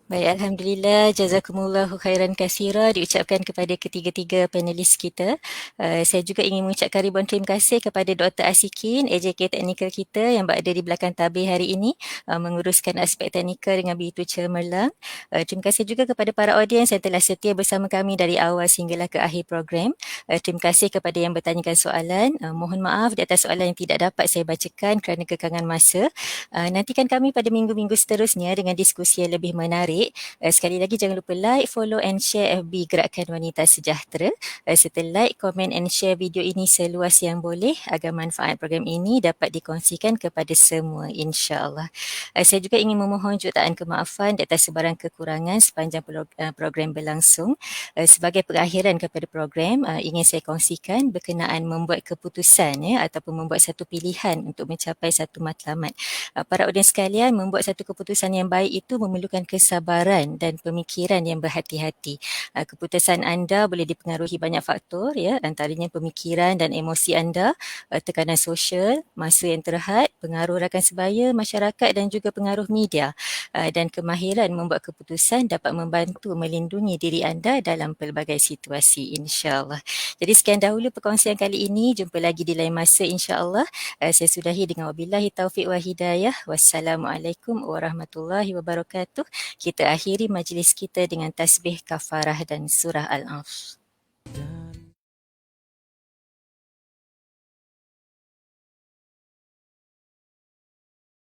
Baik, Alhamdulillah. Jazakumullahu khairan katsira diucapkan kepada ketiga-tiga panelis kita. Saya juga ingin mengucapkan ribuan terima kasih kepada Dr. Asikin, AJK Teknikal kita yang berada di belakang tabir hari ini menguruskan aspek teknikal dengan begitu cemerlang. Terima kasih juga kepada para audiens yang telah setia bersama kami dari awal sehinggalah ke akhir program. Terima kasih kepada yang bertanyakan soalan. Mohon maaf di atas soalan yang tidak dapat saya bacakan kerana kekangan masa. Nantikan kami pada minggu-minggu seterusnya dengan diskusi yang lebih menarik. Sekali lagi jangan lupa like, follow and share FB Gerakan Wanita Sejahtera. Serta like, komen and share video ini seluas yang boleh agar manfaat program ini dapat dikongsikan kepada semua, insya-Allah. Saya juga ingin memohon jutaan kemaafan di atas sebarang kekurangan sepanjang program berlangsung. Sebagai pengakhiran kepada program, ingin saya kongsikan berkenaan membuat keputusan ataupun membuat satu pilihan untuk mencapai satu matlamat. Para audiens sekalian, membuat satu keputusan yang baik itu memerlukan kesabaran dan pemikiran yang berhati-hati. Keputusan anda boleh dipengaruhi banyak faktor, antaranya pemikiran dan emosi anda, tekanan sosial, masa yang terhad, pengaruh rakan sebaya, masyarakat dan juga pengaruh media. Dan kemahiran membuat keputusan dapat membantu melindungi diri anda dalam pelbagai situasi, insya-Allah. Jadi sekian dahulu perkongsian kali ini. Jumpa lagi di lain masa, insya-Allah. Saya sudahi dengan wabillahi taufiq wa hidayah. Wassalamualaikum warahmatullahi wabarakatuh. Kita akhiri majlis kita dengan tasbih kafarah dan surah Al-Anf.